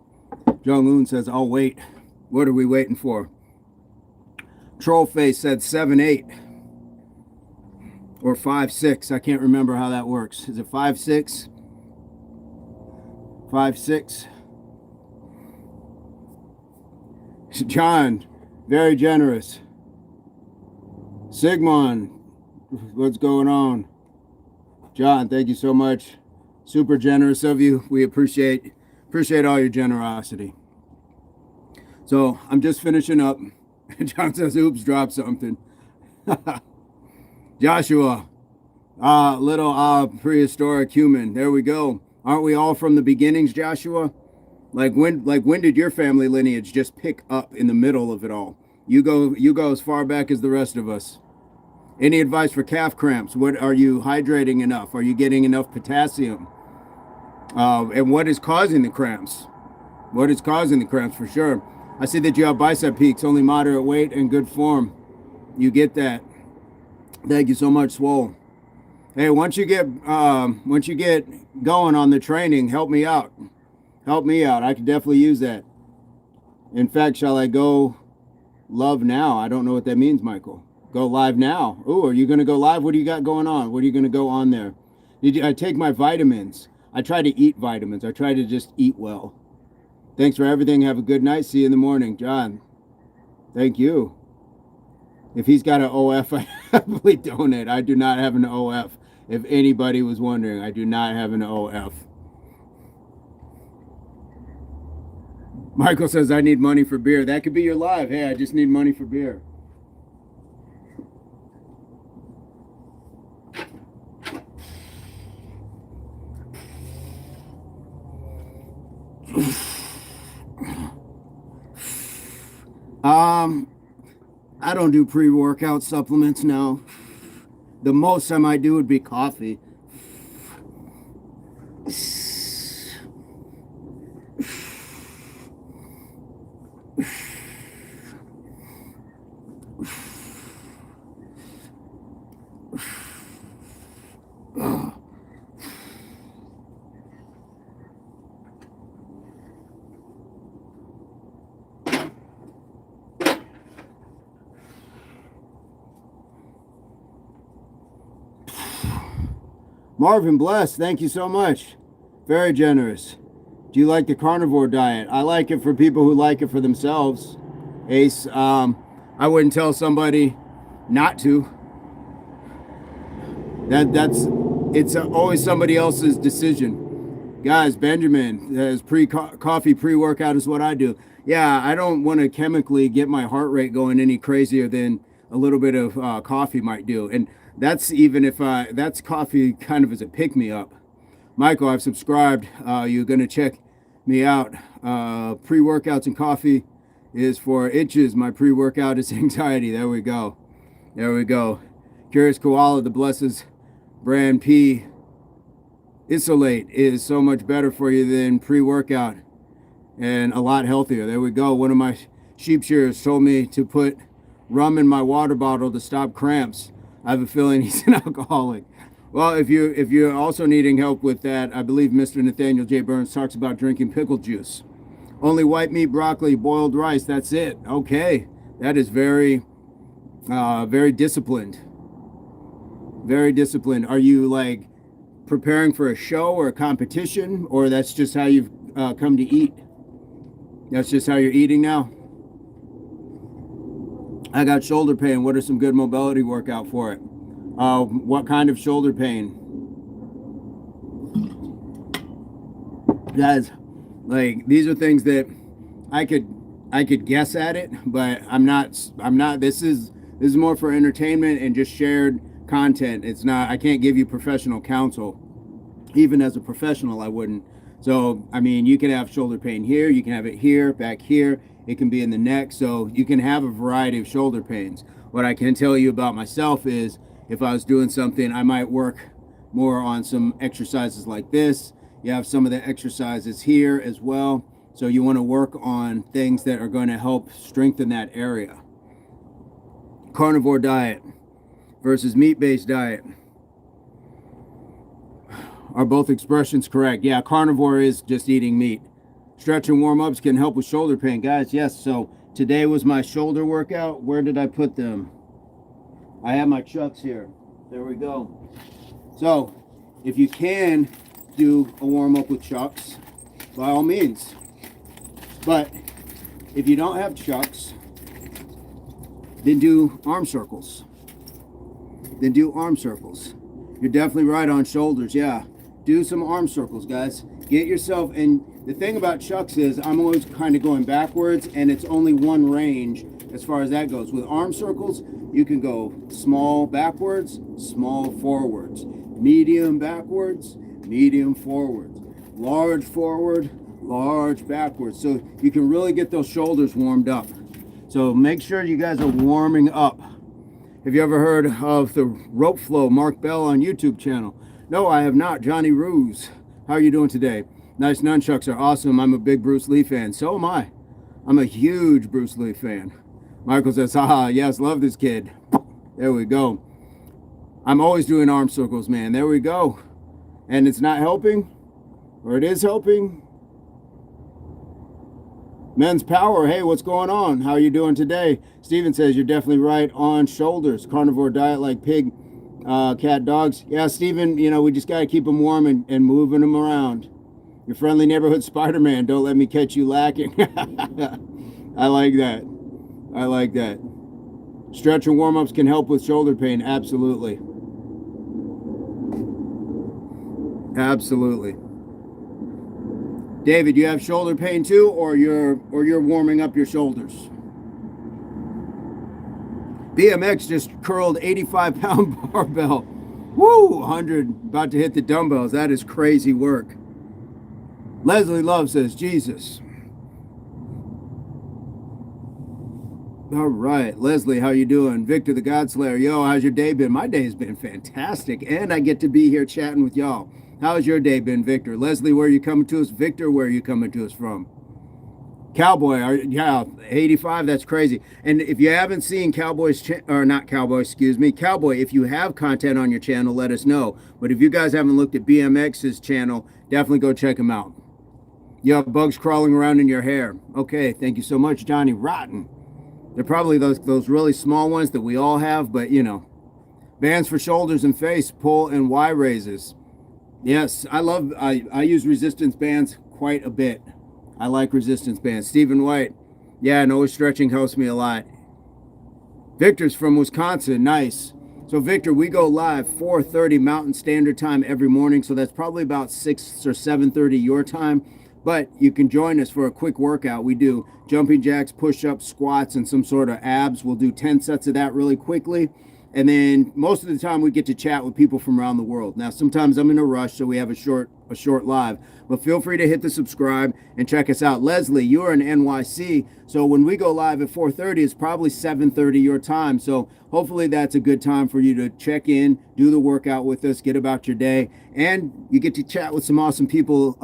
Jong Loon says, I'll wait. What are we waiting for? Trollface said 7'8" or 5'6". I can't remember how that works. Is it 5'6"? 5'6". John, very generous. Sigmund, what's going on? John, thank you so much. Super generous of you. We appreciate all your generosity. So I'm just finishing up. John says, oops, drop something. Joshua, little prehistoric human. There we go. Aren't we all from the beginnings, Joshua? Like when did your family lineage just pick up in the middle of it all? You go as far back as the rest of us. Any advice for calf cramps? What are you hydrating enough? Are you getting enough potassium? And what is causing the cramps? What is causing the cramps for sure? I see that you have bicep peaks, only moderate weight and good form. You get that. Thank you so much, Swole. Hey, once you get going on the training, help me out. Help me out. I could definitely use that. In fact, shall I go love now? I don't know what that means, Michael. Go live now. Ooh, are you going to go live? What do you got going on? What are you going to go on there? I take my vitamins. I try to eat vitamins. I try to just eat well. Thanks for everything. Have a good night. See you in the morning. John, thank you. If he's got an OF, I happily donate. I do not have an OF. If anybody was wondering, I do not have an OF. Michael says, I need money for beer. That could be your live. Hey, I just need money for beer. I don't do pre-workout supplements now. The most I might do would be coffee. Marvin Bless, thank you so much. Very generous. Do you like the carnivore diet? I like it for people who like it for themselves. Ace, I wouldn't tell somebody not to. It's always somebody else's decision. Guys, Benjamin has coffee pre-workout is what I do. Yeah, I don't want to chemically get my heart rate going any crazier than a little bit of coffee might do. And that's even if that's coffee kind of as a pick-me-up. Michael, I've subscribed. You're going to check me out. Pre-workouts and coffee is for itches. My pre-workout is anxiety. There we go. There we go. Curious Koala, the Blesses brand P Isolate is so much better for you than pre-workout and a lot healthier. There we go. One of my sheep shearers told me to put rum in my water bottle to stop cramps. I have a feeling he's an alcoholic. Well, if you're also needing help with that, I believe Mr. Nathaniel J Burns talks about drinking pickle juice. Only white meat, broccoli, boiled rice. That's it. Okay, that is very disciplined. Very disciplined. Are you like preparing for a show or a competition, or that's just how you've come to eat? That's just how you're eating now? I got shoulder pain. What are some good mobility workout for it? What kind of shoulder pain? Guys, like these are things that I could guess at it, but I'm not. This is more for entertainment and just shared content. It's not. I can't give you professional counsel. Even as a professional, I wouldn't. So, I mean, you can have shoulder pain here, you can have it here, back here, it can be in the neck. So you can have a variety of shoulder pains. What I can tell you about myself is if I was doing something, I might work more on some exercises like this. You have some of the exercises here as well. So you want to work on things that are going to help strengthen that area. Carnivore diet versus meat-based diet. Are both expressions correct? Yeah, carnivore is just eating meat. Stretch and warm-ups can help with shoulder pain. Guys, yes, so today was my shoulder workout. Where did I put them? I have my chucks here. There we go. So, if you can do a warm-up with chucks, by all means. But if you don't have chucks, then do arm circles. Then do arm circles. You're definitely right on shoulders, yeah. Do some arm circles, guys. Get yourself, and the thing about chucks is I'm always kind of going backwards, and it's only one range as far as that goes. With arm circles, you can go small backwards, small forwards, medium backwards, medium forwards, large forward, large backwards. So you can really get those shoulders warmed up. So make sure you guys are warming up. Have you ever heard of the Rope Flow Mark Bell on YouTube channel? No, I have not. Johnny Ruse. How are you doing today? Nice nunchucks are awesome. I'm a big Bruce Lee fan. So am I. I'm a huge Bruce Lee fan. Michael says, haha, yes, love this kid. There we go. I'm always doing arm circles, man. There we go. And it's not helping, or it is helping. Men's Power, hey, what's going on? How are you doing today? Steven says, you're definitely right on shoulders. Carnivore diet like pig, cat, dogs. Yeah, Steven, you know, we just got to keep them warm and moving them around. Your friendly neighborhood Spider-Man, don't let me catch you lacking. I like that. I like that. Stretch and warm-ups can help with shoulder pain. Absolutely. Absolutely. David, you have shoulder pain too, or you're warming up your shoulders? BMX just curled 85-pound barbell. Woo! 100, about to hit the dumbbells. That is crazy work. Leslie Love says, Jesus. All right, Leslie, how you doing? Victor the Godslayer, yo, how's your day been? My day has been fantastic, and I get to be here chatting with y'all. How's your day been, Victor? Leslie, where are you coming to us? Victor, where are you coming to us from? Cowboy, yeah, 85, that's crazy. And if you haven't seen Cowboy, if you have content on your channel, let us know. But if you guys haven't looked at BMX's channel, definitely go check him out. You have bugs crawling around in your hair. Okay, thank you so much, Johnny Rotten. They're probably those really small ones that we all have, but you know. Bands for shoulders and face, pull and Y raises. Yes, I use resistance bands quite a bit. I like resistance bands. Stephen White, yeah, no stretching helps me a lot. Victor's from Wisconsin, nice. So Victor, we go live 4:30 Mountain Standard Time every morning, so that's probably about 6 or 7:30 your time. But you can join us for a quick workout. We do jumping jacks, push-ups, squats, and some sort of abs. We'll do 10 sets of that really quickly. And then most of the time we get to chat with people from around the world. Now, sometimes I'm in a rush, so we have a short live. But feel free to hit the subscribe and check us out. Leslie, you're in NYC, so when we go live at 4:30, it's probably 7:30 your time. So hopefully that's a good time for you to check in, do the workout with us, get about your day, and you get to chat with some awesome people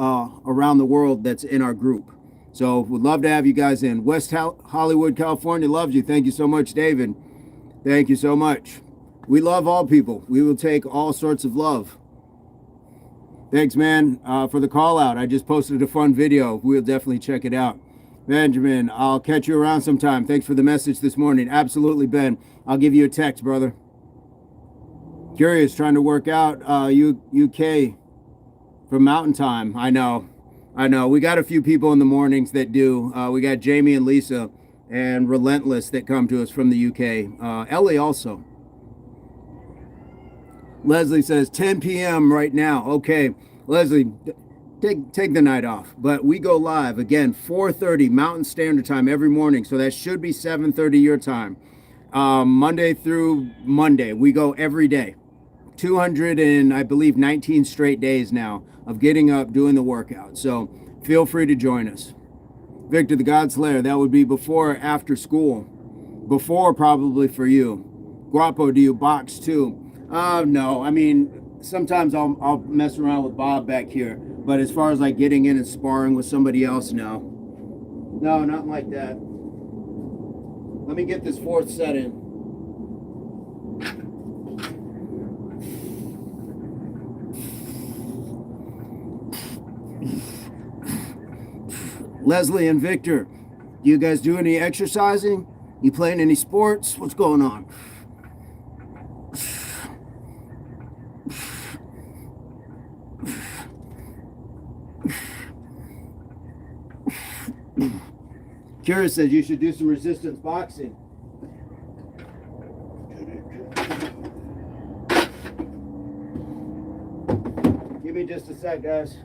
around the world that's in our group. So we'd love to have you guys in. West Hollywood, California loves you. Thank you so much, David. Thank you so much. We love all people. We will take all sorts of love. Thanks, man, for the call out. I just posted a fun video. We'll definitely check it out. Benjamin, I'll catch you around sometime. Thanks for the message this morning. Absolutely, Ben. I'll give you a text, brother. Curious, trying to work out UK for Mountain Time. I know. We got a few people in the mornings that do. We got Jamie and Lisa and Relentless that come to us from the UK. Ellie also. Leslie says 10 p.m. right now. Okay, Leslie, take the night off. But we go live again 4:30 Mountain Standard Time every morning, so that should be 7:30 your time. Monday through Monday, we go every day. 200 and I believe 19 straight days now of getting up, doing the workout. So feel free to join us. Victor, the God Slayer, that would be before or after school? Before, probably, for you. Guapo, do you box too? No, I mean, sometimes I'll mess around with Bob back here, but as far as like getting in and sparring with somebody else, no. No, nothing like that. Let me get this fourth set in. Leslie and Victor, do you guys do any exercising? You playing any sports? What's going on? Kira says you should do some resistance boxing. Give me just a sec, guys.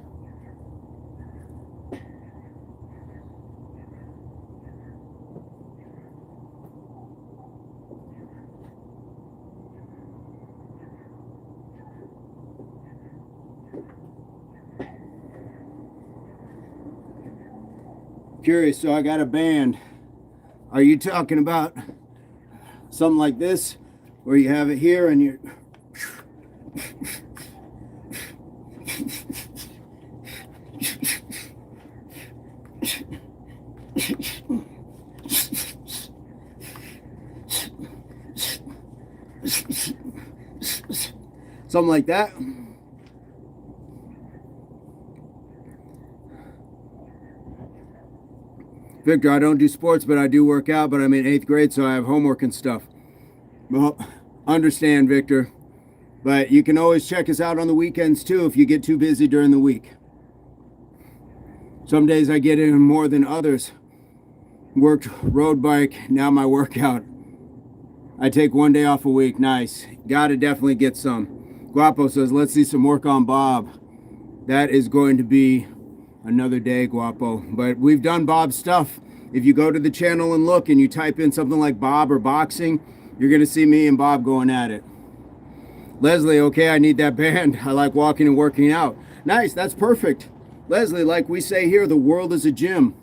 Curious, so I got a band. Are you talking about something like this, where you have it here and you're something like that? Victor, I don't do sports, but I do work out, but I'm in 8th grade, so I have homework and stuff. Well, understand, Victor. But you can always check us out on the weekends, too, if you get too busy during the week. Some days I get in more than others. Worked road bike, now my workout. I take one day off a week. Nice. Gotta definitely get some. Guapo says, let's see some work on Bob. That is going to be another day, Guapo. But we've done Bob's stuff. If you go to the channel and look and you type in something like Bob or boxing, you're going to see me and Bob going at it. Leslie, okay, I need that band. I like walking and working out. Nice, that's perfect. Leslie, like we say here, the world is a gym.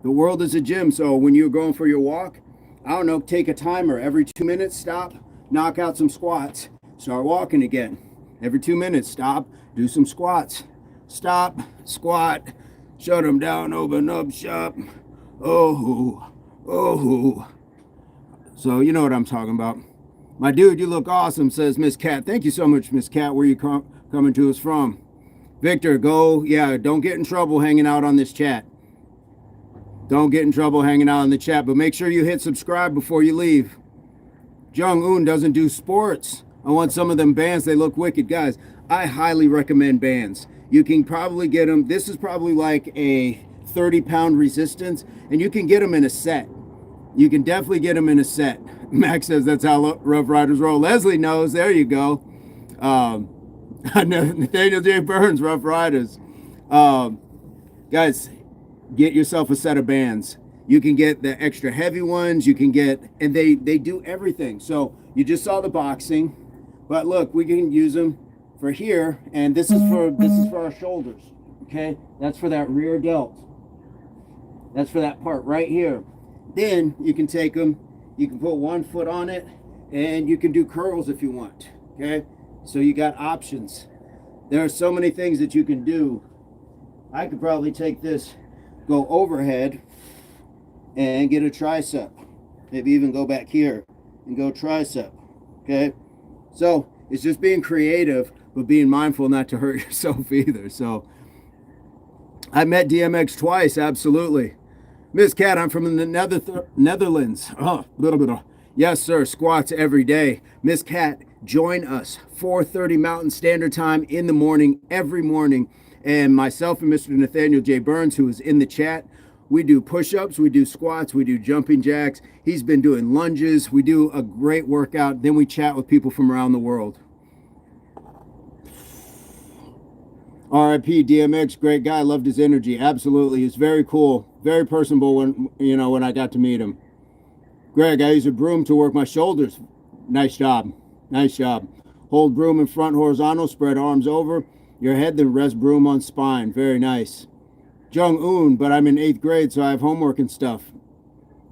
The world is a gym. So when you're going for your walk, I don't know, take a timer. Every 2 minutes, stop, knock out some squats. Start walking again. Every 2 minutes, stop, do some squats. Stop, squat, shut them down, open up shop. Oh, oh. So you know what I'm talking about. My dude, you look awesome, says Miss Cat. Thank you so much, Miss Cat. Where you coming to us from? Victor, go. Yeah, don't get in trouble hanging out on this chat. Don't get in trouble hanging out on the chat, but make sure you hit subscribe before you leave. Jung-un doesn't do sports. I want some of them bands. They look wicked. Guys, I highly recommend bands. You can probably get them. This is probably like a 30-pound resistance, and you can get them in a set. You can definitely get them in a set. Max says that's how Rough Riders roll. Leslie knows. There you go. Nathaniel J Burns, Rough Riders. Guys, get yourself a set of bands. You can get the extra heavy ones. You can get, and they do everything. So you just saw the boxing, but look, we can use them for here, and this is for our shoulders. Okay, that's for that rear delt. That's for that part right here. Then you can take them, you can put one foot on it, and you can do curls if you want. Okay, so you got options. There are so many things that you can do. I could probably take this, go overhead, and get a tricep. Maybe even go back here and go tricep. Okay, so it's just being creative, but being mindful not to hurt yourself either. So I met DMX twice, absolutely. Miss Cat, I'm from the Netherlands. Oh, yes, sir. Squats every day. Miss Cat, join us. 4:30 Mountain Standard Time in the morning, every morning. And myself and Mr. Nathaniel J Burns, who is in the chat, we do push-ups, we do squats, we do jumping jacks. He's been doing lunges. We do a great workout. Then we chat with people from around the world. RIP DMX, great guy, loved his energy. Absolutely, he's very cool, very personable when I got to meet him. Greg, I use a broom to work my shoulders. Nice job, nice job. Hold broom in front horizontal, spread arms over your head, then rest broom on spine. Very nice. Jung-un, but I'm in 8th grade, so I have homework and stuff.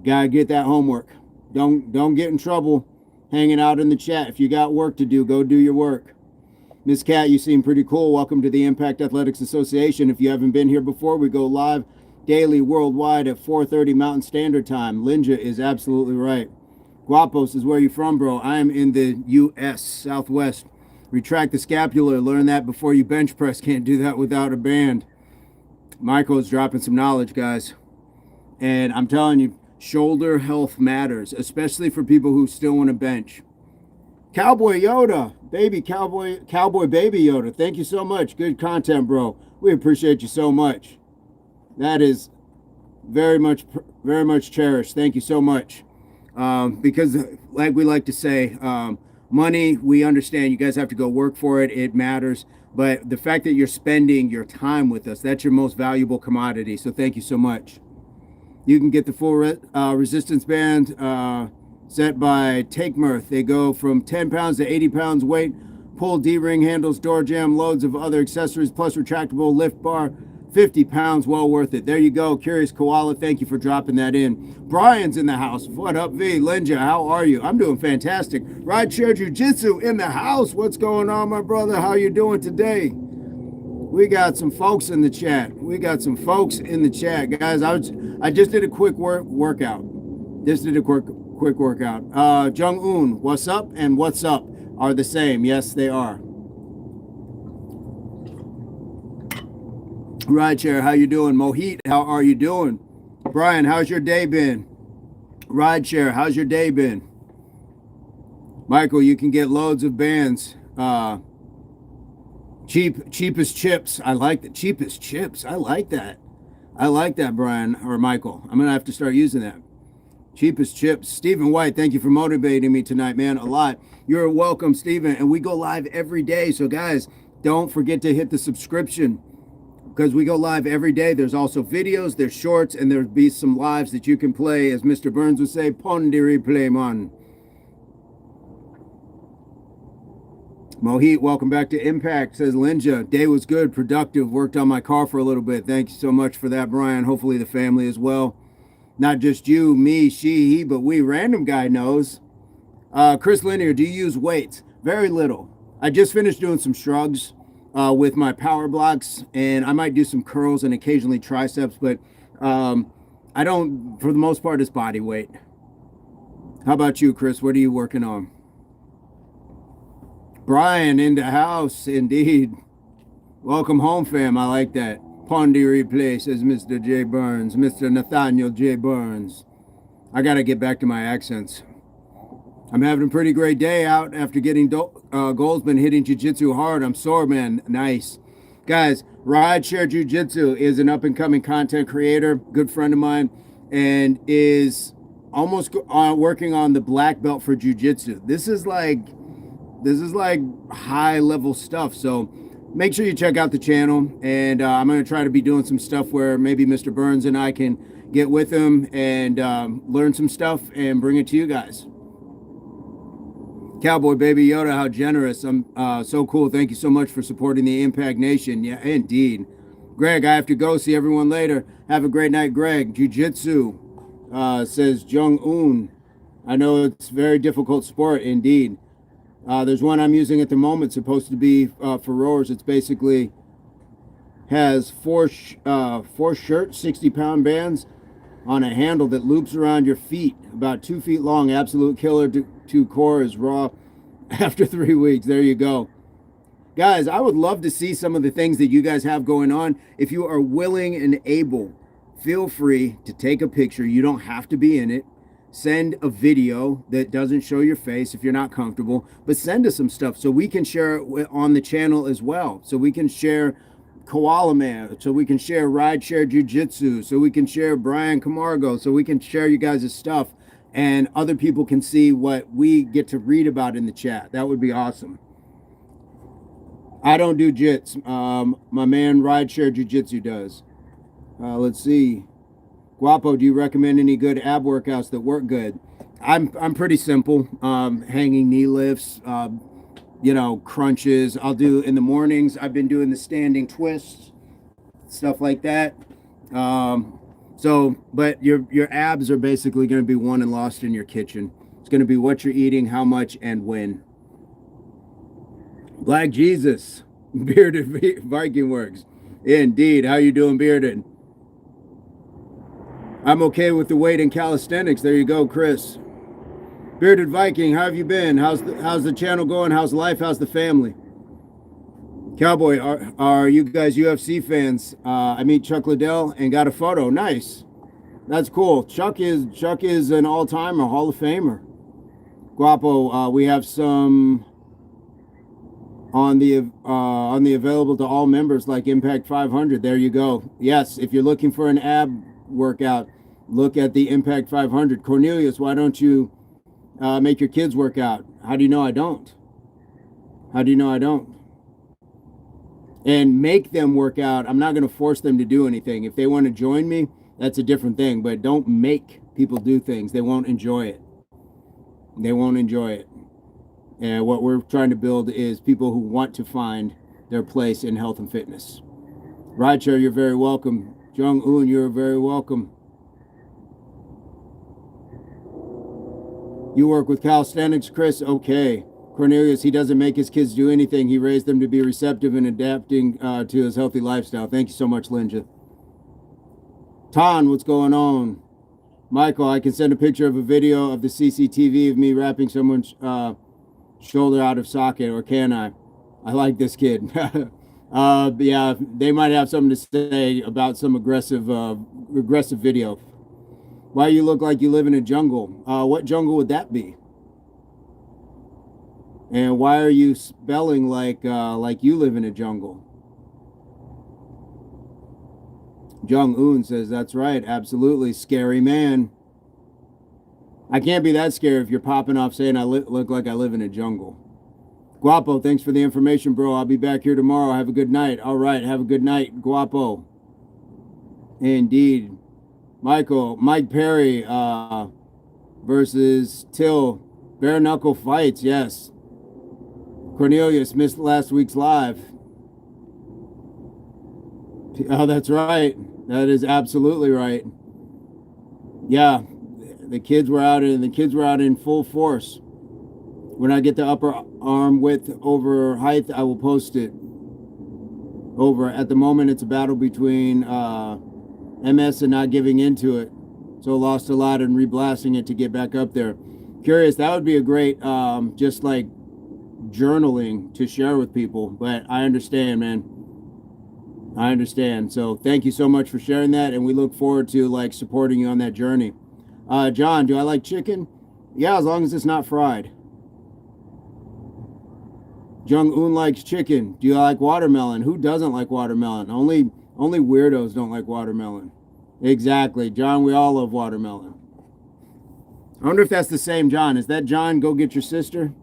Gotta get that homework. Don't get in trouble hanging out in the chat. If you got work to do, go do your work. Miss Cat, you seem pretty cool. Welcome to the Impact Athletics Association. If you haven't been here before, we go live daily worldwide at 4:30 Mountain Standard Time. Linja is absolutely right. Guapos is where you from, bro. I am in the U.S. Southwest. Retract the scapular. Learn that before you bench press. Can't do that without a band. Michael's dropping some knowledge, guys. And I'm telling you, shoulder health matters, especially for people who still want to bench. Cowboy Yoda, Cowboy Baby Yoda, thank you so much. Good content, bro. We appreciate you so much. That is very much cherished. Thank you so much. Because like we like to say, money, we understand you guys have to go work for it. It matters. But the fact that you're spending your time with us, that's your most valuable commodity. So thank you so much. You can get the full resistance band set by Take Mirth. They go from 10 pounds to 80 pounds weight. Pull D-ring handles, door jamb, loads of other accessories, plus retractable lift bar. 50 pounds, well worth it. There you go. Curious Koala, thank you for dropping that in. Brian's in the house. What up, V? Linja, how are you? I'm doing fantastic. Rideshare Jiu-Jitsu in the house. What's going on, my brother? How you doing today? We got some folks in the chat. Guys. I just did a quick workout. Quick workout. Jung-un, what's up and what's up are the same. Yes, they are. Rideshare, how you doing? Mohit, how are you doing? Brian, how's your day been? Rideshare, how's your day been? Michael, you can get loads of bands. Cheapest chips. I like the cheapest chips. I like that, Brian or Michael. I'm gonna have to start using that. Cheapest chips. Stephen White, thank you for motivating me tonight, man. A lot. You're welcome, Stephen. And we go live every day. So guys, don't forget to hit the subscription, because we go live every day. There's also videos, there's shorts, and there'll be some lives that you can play, as Mr. Burns would say, pon de replay, man. Mohit, welcome back to Impact, says Linja. Day was good, productive, worked on my car for a little bit. Thank you so much for that, Brian. Hopefully the family as well. Not just you, me, she, he, but we. Random guy knows. Chris Linear, do you use weights? Very little. I just finished doing some shrugs with my power blocks, and I might do some curls and occasionally triceps, but I don't, for the most part, it's body weight. How about you, Chris? What are you working on? Brian in the house, indeed. Welcome home, fam. I like that. Pondy replay, says Mr. J Burns. Mr. Nathaniel J Burns. I got to get back to my accents. I'm having a pretty great day out after getting goals, been hitting jiu-jitsu hard. I'm sore, man. Nice. Guys, Rideshare Jiu-Jitsu is an up-and-coming content creator, good friend of mine, and is almost working on the black belt for jiu-jitsu. This is like high-level stuff, so make sure you check out the channel, and I'm going to try to be doing some stuff where maybe Mr. Burns and I can get with him and learn some stuff and bring it to you guys. Cowboy Baby Yoda, how generous. I'm so cool. Thank you so much for supporting the Impact Nation. Yeah, indeed. Greg, I have to go. See everyone later. Have a great night, Greg. Jiu-Jitsu, says Jung-un. I know it's a very difficult sport, indeed. There's one I'm using at the moment, supposed to be for rowers. It's basically has four shirts, 60-pound bands on a handle that loops around your feet, about 2 feet long. Absolute killer to core, is raw after 3 weeks. There you go. Guys, I would love to see some of the things that you guys have going on. If you are willing and able, feel free to take a picture. You don't have to be in it. Send a video that doesn't show your face if you're not comfortable, but send us some stuff so we can share it on the channel as well. So we can share Koala Man, so we can share Rideshare Jiu-Jitsu, so we can share Brian Camargo, so we can share you guys' stuff, and other people can see what we get to read about in the chat. That would be awesome. I don't do jits. My man Rideshare Jiu-Jitsu does. Let's see. Guapo, do you recommend any good ab workouts that work good? I'm pretty simple. Hanging knee lifts, crunches. I'll do in the mornings. I've been doing the standing twists, stuff like that. But your abs are basically going to be won and lost in your kitchen. It's going to be what you're eating, how much, and when. Black Jesus, Bearded Viking Works. Indeed. How you doing, Bearded? I'm okay with the weight in calisthenics. There you go, Chris. Bearded Viking, how have you been? How's the channel going? How's life? How's the family? Cowboy, are you guys UFC fans? I meet Chuck Liddell and got a photo. Nice. That's cool. Chuck is an all-timer, Hall of Famer. Guapo, we have some on the available to all members like Impact 500. There you go. Yes, if you're looking for an ab workout, look at the Impact 500. Cornelius, why don't you make your kids work out? How do you know I don't? How do you know I don't? And make them work out. I'm not going to force them to do anything. If they want to join me, that's a different thing. But don't make people do things. They won't enjoy it. They won't enjoy it. And what we're trying to build is people who want to find their place in health and fitness. Rideshare, you're very welcome. Jung Un, you're very welcome. You work with calisthenics, Chris? Okay. Cornelius, he doesn't make his kids do anything. He raised them to be receptive and adapting to his healthy lifestyle. Thank you so much, Linja. Ton, what's going on? Michael, I can send a picture of a video of the CCTV of me wrapping someone's shoulder out of socket, or can I? I like this kid. Yeah, they might have something to say about some aggressive video. Why you look like you live in a jungle? What jungle would that be? And why are you spelling like you live in a jungle? Jung Un says, that's right, absolutely. Scary man. I can't be that scared if you're popping off saying I look like I live in a jungle. Guapo, thanks for the information, bro. I'll be back here tomorrow. Have a good night. All right, have a good night, Guapo. Indeed. Mike Perry versus Till. Bare knuckle fights, yes. Cornelius missed last week's live. Oh, that's right. That is absolutely right. Yeah, the kids were out in full force. When I get the upper arm width over height, I will post it. Over. At the moment, it's a battle between MS and not giving into it. So lost a lot and reblasting it to get back up there. Curious, that would be a great just like journaling to share with people. But I understand, man. I understand. So thank you so much for sharing that, and we look forward to like supporting you on that journey. John, do I like chicken? Yeah, as long as it's not fried. Jung Un likes chicken. Do you like watermelon? Who doesn't like watermelon? Only weirdos don't like watermelon. Exactly. John, we all love watermelon. I wonder if that's the same John. Is that John, go get your sister?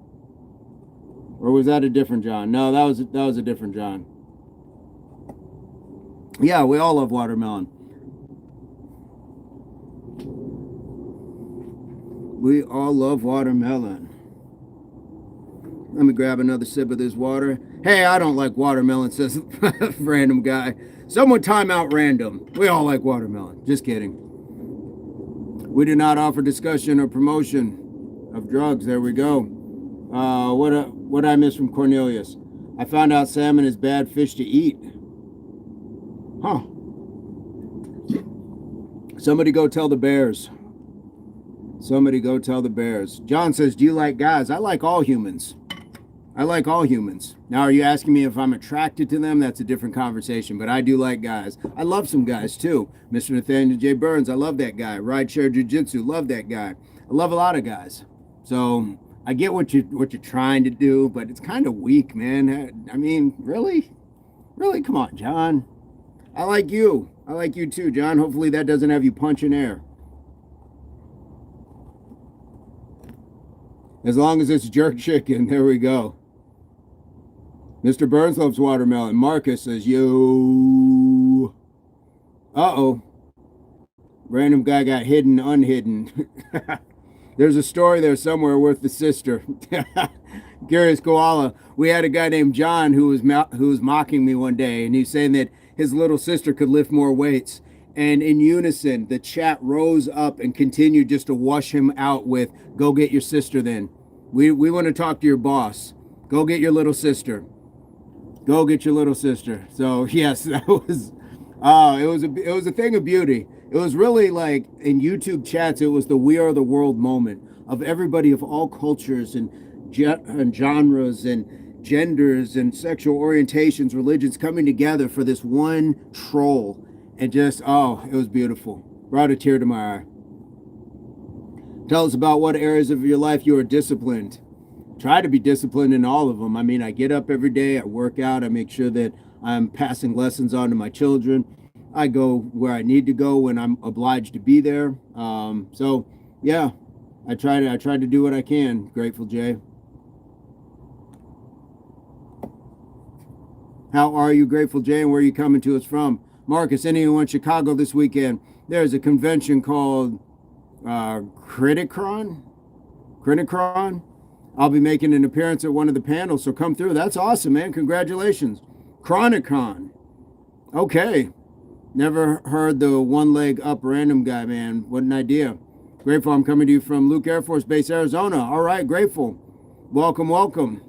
Or was that a different John? No, that was a different John. Yeah, we all love watermelon. We all love watermelon. Let me grab another sip of this water. Hey, I don't like watermelon, says random guy. Someone time out random. We all like watermelon. Just kidding. We do not offer discussion or promotion of drugs. There we go. What I missed from Cornelius? I found out salmon is bad fish to eat. Huh. Somebody go tell the bears. Somebody go tell the bears. John says, do you like guys? I like all humans. I like all humans. Now, are you asking me if I'm attracted to them? That's a different conversation, but I do like guys. I love some guys too. Mr. Nathaniel J Burns, I love that guy. Rideshare Jiu-Jitsu, love that guy. I love a lot of guys. So I get what you're trying to do, but it's kind of weak, man. I mean, really? Really? Come on, John. I like you. I like you too, John. Hopefully that doesn't have you punching air. As long as it's jerk chicken, there we go. Mr. Burns loves watermelon. Marcus says, yo. Uh-oh. Random guy got hidden, unhidden. There's a story there somewhere with the sister. Curious koala. We had a guy named John who was mocking me one day, and he's saying that his little sister could lift more weights. And in unison, the chat rose up and continued just to wash him out with, "Go get your sister then. We want to talk to your boss. Go get your little sister. Go get your little sister." So yes, that was it was a thing of beauty. It was really like in YouTube chats, it was the "We Are the World" moment of everybody of all cultures and genres and genders and sexual orientations, religions coming together for this one troll. And just, oh, it was beautiful. Brought a tear to my eye. Tell us about what areas of your life you are disciplined. Try to be disciplined in all of them. I mean, I get up every day, I work out, I make sure that I'm passing lessons on to my children. I go where I need to go when I'm obliged to be there. So yeah, I try to do what I can. Grateful Jay. How are you, Grateful Jay, and where are you coming to us from? Marcus, anyone in Chicago this weekend? There's a convention called Criticron. I'll be making an appearance at one of the panels, so come through. That's awesome, man. Congratulations. Chronicon. Okay. Never heard the one leg up random guy, man. What an idea. Grateful I'm coming to you from Luke Air Force Base, Arizona. All right, Grateful. Welcome, welcome.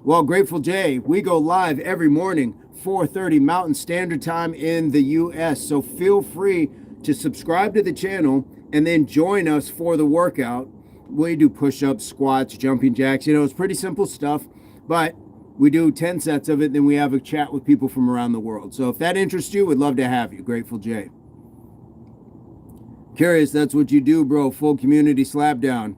Well, Grateful Jay, we go live every morning, 4:30 Mountain Standard Time in the U.S. So feel free to subscribe to the channel and then join us for the workout. We do push-ups, squats, jumping jacks. You know, it's pretty simple stuff, but we do 10 sets of it. Then we have a chat with people from around the world. So if that interests you, we'd love to have you. Grateful Jay. Curious, that's what you do, bro. Full community slapdown.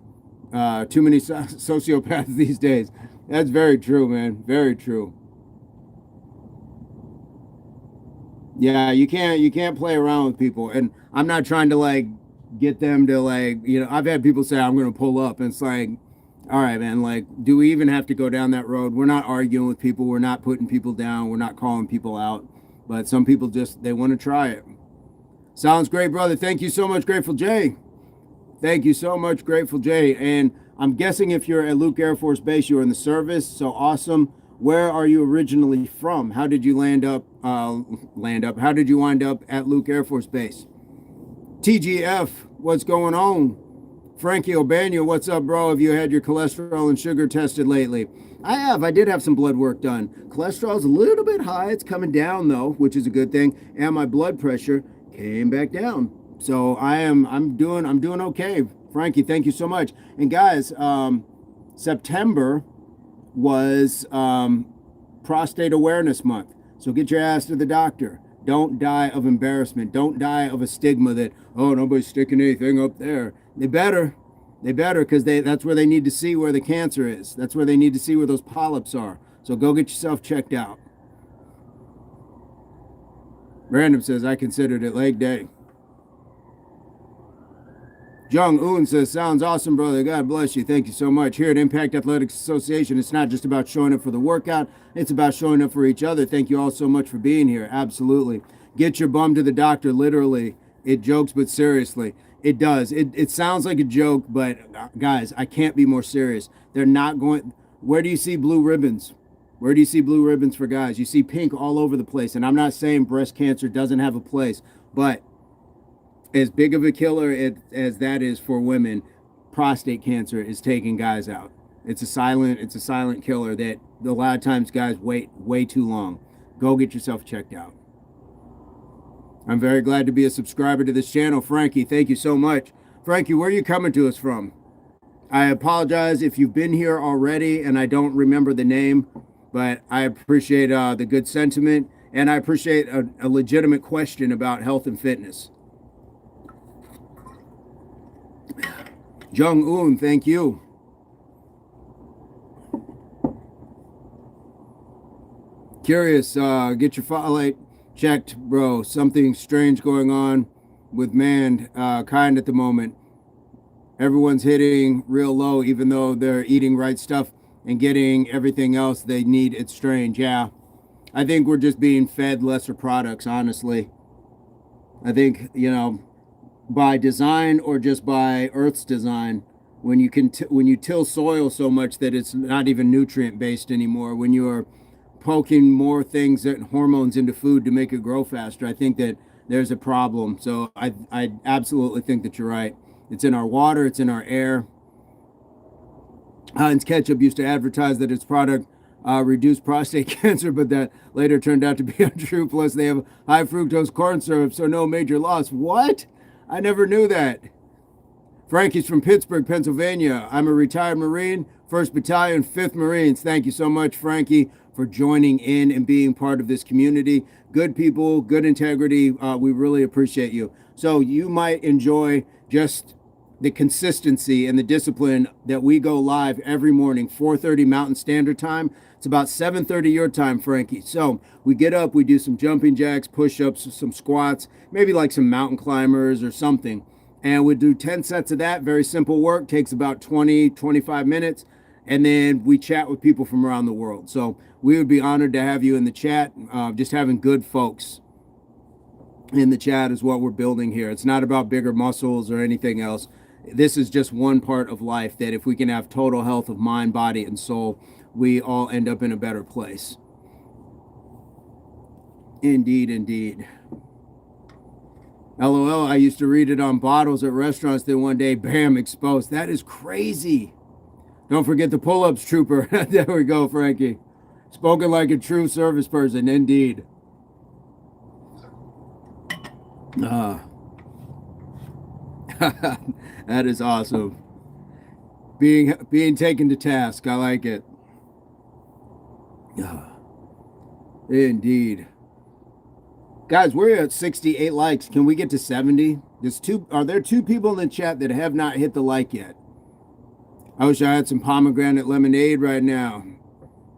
Too many sociopaths these days. That's very true, man. Very true. Yeah, you can't play around with people. And I'm not trying to like get them to like, you know, I've had people say I'm going to pull up, and it's like, all right, man, like, do we even have to go down that road? We're not arguing with people. We're not putting people down. We're not calling people out. But some people just, they want to try it. Sounds great, brother. Thank you so much, Grateful Jay. Thank you so much, Grateful Jay. And I'm guessing if you're at Luke Air Force Base, you're in the service. So awesome. Where are you originally from? How did you land up? How did you wind up at Luke Air Force Base? TGF, what's going on? Frankie O'Bania, what's up, bro? Have you had your cholesterol and sugar tested lately? I have. I did have some blood work done. Cholesterol's a little bit high. It's coming down though, which is a good thing. And my blood pressure came back down. So I'm doing okay. Frankie, thank you so much. And guys, September was Prostate Awareness Month. So get your ass to the doctor. Don't die of embarrassment. Don't die of a stigma that, oh, nobody's sticking anything up there. They better, because that's where they need to see where the cancer is. That's where they need to see where those polyps are. So go get yourself checked out. Random says, I considered it leg day. Jung Un says, sounds awesome, brother. God bless you. Thank you so much. Here at Impact Athletics Association, it's not just about showing up for the workout. It's about showing up for each other. Thank you all so much for being here. Absolutely. Get your bum to the doctor, literally. It jokes, but seriously. It does. It sounds like a joke, but guys, I can't be more serious. They're not going... Where do you see blue ribbons? Where do you see blue ribbons for guys? You see pink all over the place. And I'm not saying breast cancer doesn't have a place, but as big of a killer as that is for women, prostate cancer is taking guys out. It's a silent killer that a lot of times guys wait way too long. Go get yourself checked out. I'm very glad to be a subscriber to this channel. Frankie, thank you so much. Frankie, where are you coming to us from? I apologize if you've been here already and I don't remember the name, but I appreciate the good sentiment, and I appreciate a legitimate question about health and fitness. Jung Un, thank you. Curious, get your folate checked, bro. Something strange going on with mankind at the moment. Everyone's hitting real low, even though they're eating right stuff and getting everything else they need. It's strange, yeah. I think we're just being fed lesser products, honestly. I think, you know, by design or just by Earth's design, when you till soil so much that it's not even nutrient based anymore, when you are poking more things and hormones into food to make it grow faster, I think that there's a problem. So I absolutely think that you're right. It's in our water, it's in our air. Heinz Ketchup used to advertise that its product reduced prostate cancer, but that later turned out to be untrue. Plus, they have high fructose corn syrup, so no major loss. What? I never knew that. Frankie's from Pittsburgh, Pennsylvania. I'm a retired Marine, 1st Battalion, 5th Marines. Thank you so much, Frankie, for joining in and being part of this community. Good people, good integrity. We really appreciate you. So you might enjoy just the consistency and the discipline that we go live every morning, 4:30 Mountain Standard Time. It's about 7:30 your time, Frankie. So we get up, we do some jumping jacks, push-ups, some squats, maybe like some mountain climbers or something. And we do 10 sets of that. Very simple work, takes about 20, 25 minutes. And then we chat with people from around the world. So we would be honored to have you in the chat. Just having good folks in the chat is what we're building here. It's not about bigger muscles or anything else. This is just one part of life that if we can have total health of mind, body, and soul, we all end up in a better place. Indeed, indeed. LOL, I used to read it on bottles at restaurants, then one day, bam, exposed. That is crazy. Don't forget the pull-ups, trooper. There we go, Frankie. Spoken like a true service person, indeed. That is awesome. Being taken to task. I like it. Indeed. Guys, we're at 68 likes. Can we get to 70? Are there 2 people in the chat that have not hit the like yet? I wish I had some pomegranate lemonade right now.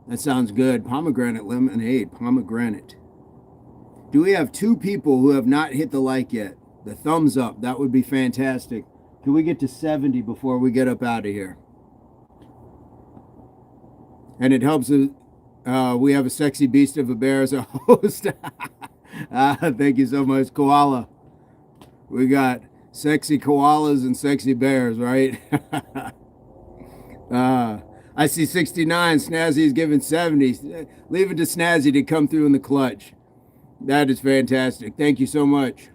That sounds good. Pomegranate lemonade. Pomegranate. Do we have 2 people who have not hit the like yet? The thumbs up. That would be fantastic. Can we get to 70 before we get up out of here? And it helps we have a sexy beast of a bear as a host. Thank you so much, Koala. We got sexy koalas and sexy bears, right? I see 69. Snazzy is giving 70. Leave it to Snazzy to come through in the clutch. That is fantastic. Thank you so much.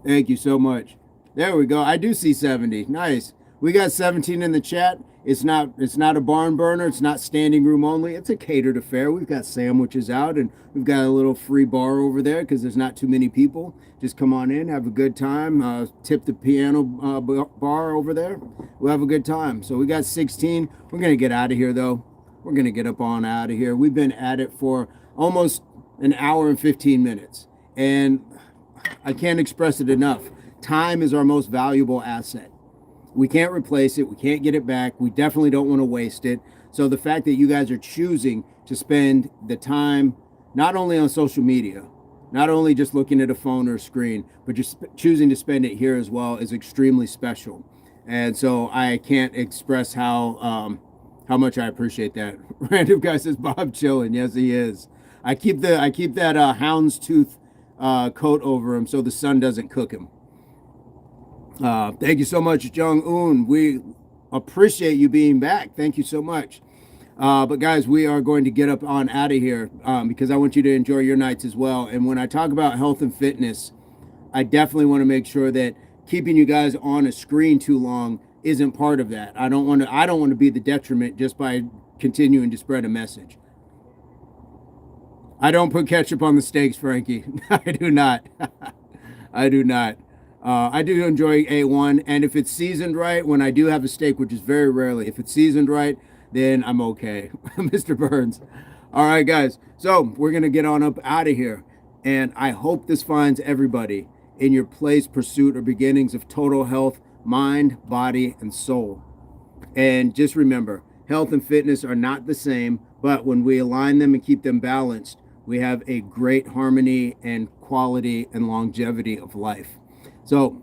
Thank you so much. There we go. I do see 70. Nice. We got 17 in the chat. It's not a barn burner. It's not standing room only. It's a catered affair. We've got sandwiches out, and we've got a little free bar over there because there's not too many people. Just come on in, have a good time. Tip the piano bar over there. We'll have a good time. So we got 16. We're going to get out of here, though. We're going to get up on out of here. We've been at it for almost an hour and 15 minutes. And I can't express it enough. Time is our most valuable asset. We can't replace it. We can't get it back. We definitely don't want to waste it. So the fact that you guys are choosing to spend the time, not only on social media, not only just looking at a phone or a screen, but just choosing to spend it here as well is extremely special. And so I can't express how much I appreciate that. Random guy says Bob chilling. Yes, he is. I keep that houndstooth coat over him so the sun doesn't cook him. Thank you so much, Jung-un. We appreciate you being back. Thank you so much. But guys, we are going to get up on out of here because I want you to enjoy your nights as well. And when I talk about health and fitness, I definitely want to make sure that keeping you guys on a screen too long isn't part of that. I don't want to be the detriment just by continuing to spread a message. I don't put ketchup on the steaks, Frankie. I do not. I do not. I do enjoy A1, and if it's seasoned right, when I do have a steak, which is very rarely, if it's seasoned right, then I'm okay. Mr. Burns. All right, guys. So we're going to get on up out of here, and I hope this finds everybody in your place, pursuit, or beginnings of total health, mind, body, and soul. And just remember, health and fitness are not the same, but when we align them and keep them balanced, we have a great harmony and quality and longevity of life. So,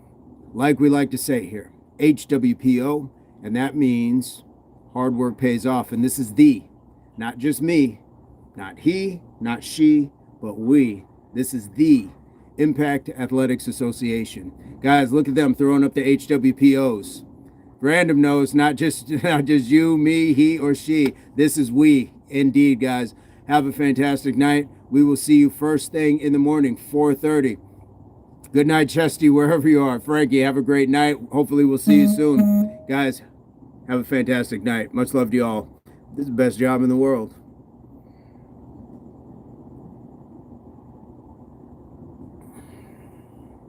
like we like to say here, HWPO, and that means hard work pays off. And this is not just me, not he, not she, but we. This is the Impact Athletics Association. Guys, look at them throwing up the HWPOs. Random knows, not just you, me, he, or she. This is we, indeed, guys. Have a fantastic night. We will see you first thing in the morning, 4:30. Good night, Chesty, wherever you are. Frankie, have a great night. Hopefully we'll see you soon. Guys, have a fantastic night. Much love to you all. This is the best job in the world.